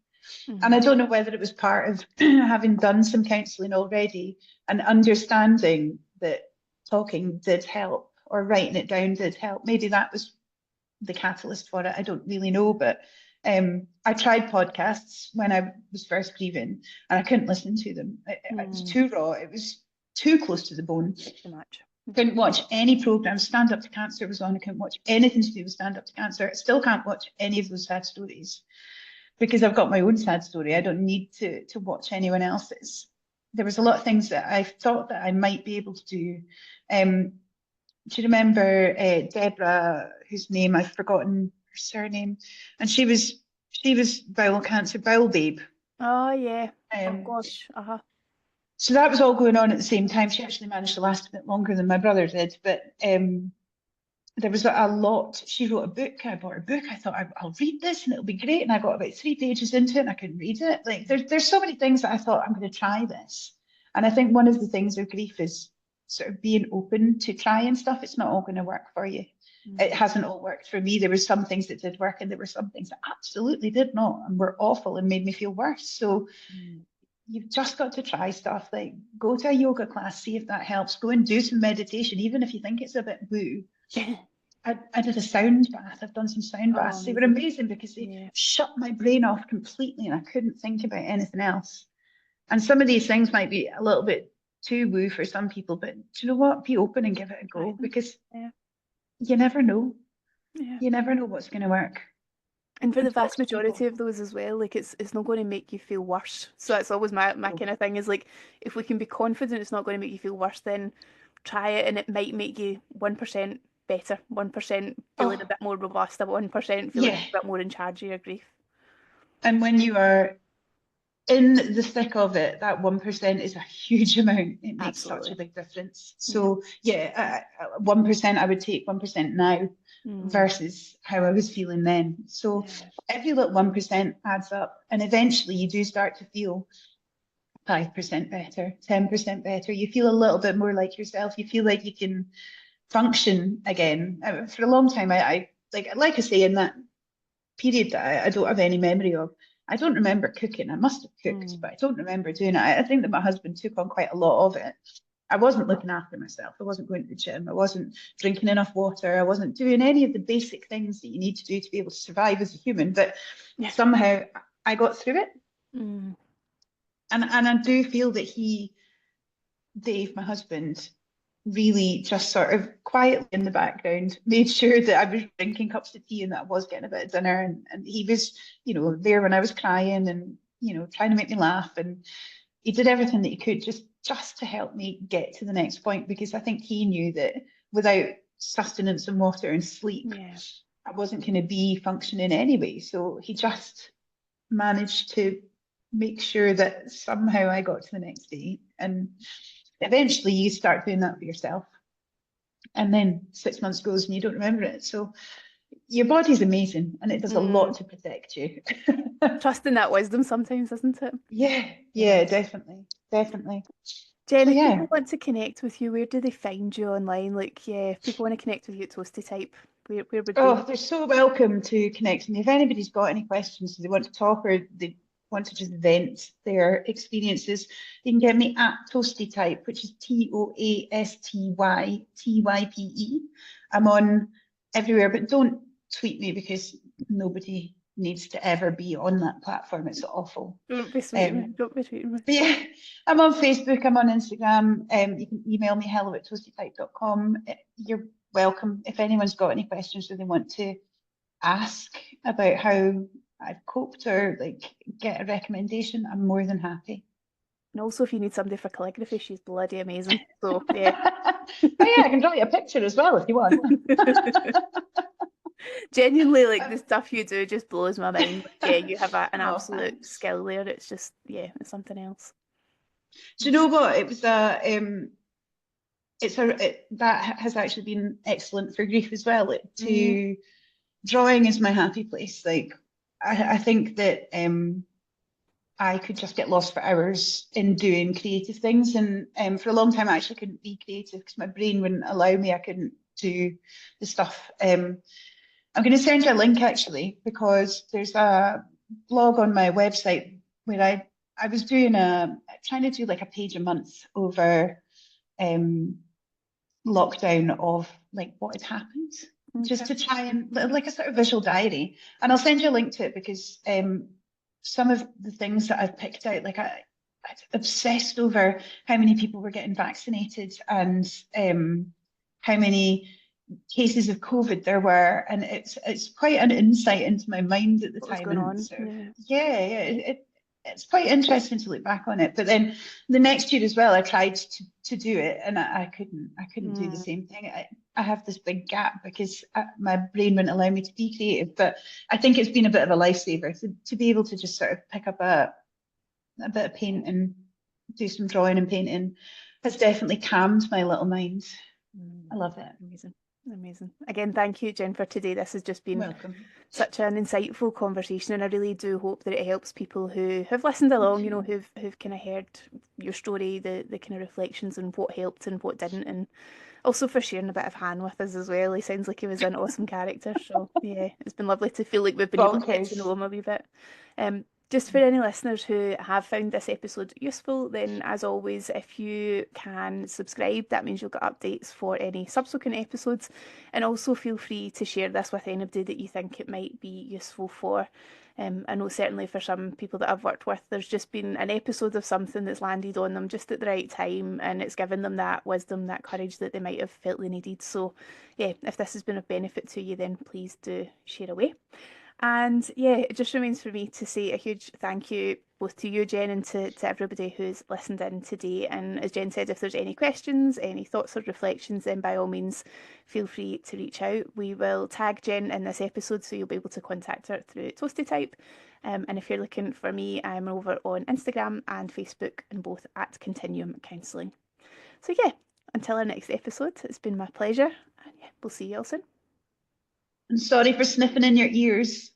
And I mm, don't know whether it was part of having done some counselling already and understanding that talking did help or writing it down did help. Maybe that was the catalyst for it. I don't really know, but I tried podcasts when I was first grieving and I couldn't listen to them. It was mm. too raw. It was too close to the bone. Too much. Couldn't watch any program. Stand Up to Cancer was on. I couldn't watch anything to do with Stand Up to Cancer. I still can't watch any of those sad stories because I've got my own sad story. I don't need to watch anyone else's. There was a lot of things that I thought that I might be able to do. Do you remember Deborah, whose name I've forgotten her surname, and she was bowel cancer, bowel babe. Oh yeah. Oh Um, gosh. Uh-huh. so that was all going on at the same time. She actually managed to last a bit longer than my brother did, but there was a lot. She wrote a book. I bought her book. I thought I'll read this and it'll be great. And I got about 3 pages into it and I couldn't read it. Like there's so many things that I thought I'm going to try this. And I think one of the things of grief is sort of being open to trying stuff. It's not all going to work for you. It Mm, hasn't all worked for me. There were some things that did work and there were some things that absolutely did not and were awful and made me feel worse. So mm. you've just got to try stuff, like go to a yoga class, see if that helps. Go and do some meditation, even if you think it's a bit woo. I did a sound bath. I've done some sound Oh, baths. They were amazing. amazing because they Yeah. shut my brain off completely and I couldn't think about anything else. And some of these things might be a little bit too woo for some people, but do you know what? Be open and give it a Try go them. because Yeah. you never know. Yeah. You never know what's going to work. And for the and talk vast to majority people. of those as well, like it's not going to make you feel worse. So that's always my No. kind of thing is like if we can be confident it's not going to make you feel worse, then try it and it might make you 1% better, 1% feeling a Oh, bit more robust, a 1% feeling yeah. a bit more in charge of your grief. And when you are in the thick of it, that 1% is a huge amount. It makes such a Absolutely. big difference. Yeah. So yeah, 1%, I would take 1% now Mm, versus how I was feeling then. So yeah. every little 1% adds up, and eventually you do start to feel 5% better, 10% better. You feel a little bit more like yourself. You feel like you can function again. For a long time, I like I say, in that period that I don't have any memory of. I don't remember cooking. I must have cooked, Mm, but I don't remember doing it. I think that my husband took on quite a lot of it. I wasn't looking after myself. I wasn't going to the gym. I wasn't drinking enough water. I wasn't doing any of the basic things that you need to do to be able to survive as a human. But yeah. somehow I got through it. Mm, And I do feel that Dave, my husband, really just sort of quietly in the background made sure that I was drinking cups of tea and that I was getting a bit of dinner. And he was, there when I was crying and, trying to make me laugh. And he did everything that he could just to help me get to the next point, because I think he knew that without sustenance and water and sleep, yeah. I wasn't going to be functioning anyway. So he just managed to make sure that somehow I got to the next day. And eventually you start doing that for yourself. And then 6 months goes and you don't remember it. So your body's amazing and it does a lot Mm. to protect you. Trusting that wisdom sometimes, isn't it? Yeah, Yeah. yeah, definitely, definitely. Jen, So if yeah. people want to connect with you, where do they find you online? Like, yeah, if people want to connect with you at Toasty Type, where would they? Oh, they're so welcome to connect with me. If anybody's got any questions, so they want to talk or they want to just vent their experiences, they can get me at Toasty Type, which is TOASTYTYPE. I'm on everywhere, but don't tweet me because nobody needs to ever be on that platform. It's awful. Don't be sweet me. Um, Don't be sweet me. but yeah, I'm on Facebook, I'm on Instagram. You can email me hello@toastytype.com. You're welcome. If anyone's got any questions or they want to ask about how I've coped or like get a recommendation, I'm more than happy. And also, if you need somebody for calligraphy, she's bloody amazing. So, yeah. Oh yeah, I can draw you a picture as well if you want. Genuinely, like the stuff you do just blows my mind. Like, yeah, you have an Oh, absolute thanks. skill there. It's just, yeah, it's something else. Do you know what? It was a that has actually been excellent for grief as well. Mm, To drawing is my happy place. Like I think that I could just get lost for hours in doing creative things, and for a long time I actually couldn't be creative because my brain wouldn't allow me. I couldn't do the stuff. I'm going to send you a link actually because there's a blog on my website where I was doing trying to do like a page a month over um, lockdown of like what had happened, just okay. to try and like a sort of visual diary. And I'll send you a link to it because some of the things that I've picked out, like I obsessed over how many people were getting vaccinated and how many cases of COVID there were, and it's quite an insight into my mind at the What was time, going and on? sort of Yeah. yeah, it's quite interesting to look back on it. But then the next year as well, I tried to do it, and I couldn't do the Mm, same thing. I have this big gap because my brain wouldn't allow me to be creative. But I think it's been a bit of a lifesaver to be able to just sort of pick up a bit of paint and do some drawing and painting has definitely calmed my little mind. mm. I love it. Amazing. Amazing. Again, thank you, Jen, for today. This has just been Welcome. such an insightful conversation, and I really do hope that it helps people who have listened Me along, too. who've kind of heard your story, the kind of reflections and what helped and what didn't, and also for sharing a bit of Han with us as well. He sounds like he was an awesome character. So yeah, it's been lovely to feel like we've been able to get to know Bonkers. him a wee bit. Just for any listeners who have found this episode useful, then as always, if you can subscribe, that means you'll get updates for any subsequent episodes. And also feel free to share this with anybody that you think it might be useful for. I know certainly for some people that I've worked with, there's just been an episode of something that's landed on them just at the right time and it's given them that wisdom, that courage that they might have felt they needed. So, yeah, if this has been of benefit to you, then please do share away. And yeah, it just remains for me to say a huge thank you both to you, Jen, and to everybody who's listened in today. And as Jen said, if there's any questions, any thoughts or reflections, then by all means feel free to reach out. We will tag Jen in this episode so you'll be able to contact her through Toasty Type. And if you're looking for me, I'm over on Instagram and Facebook and both at Continuum Counselling. So yeah, until our next episode, it's been my pleasure. And yeah, we'll see you all soon. I'm sorry for sniffing in your ears.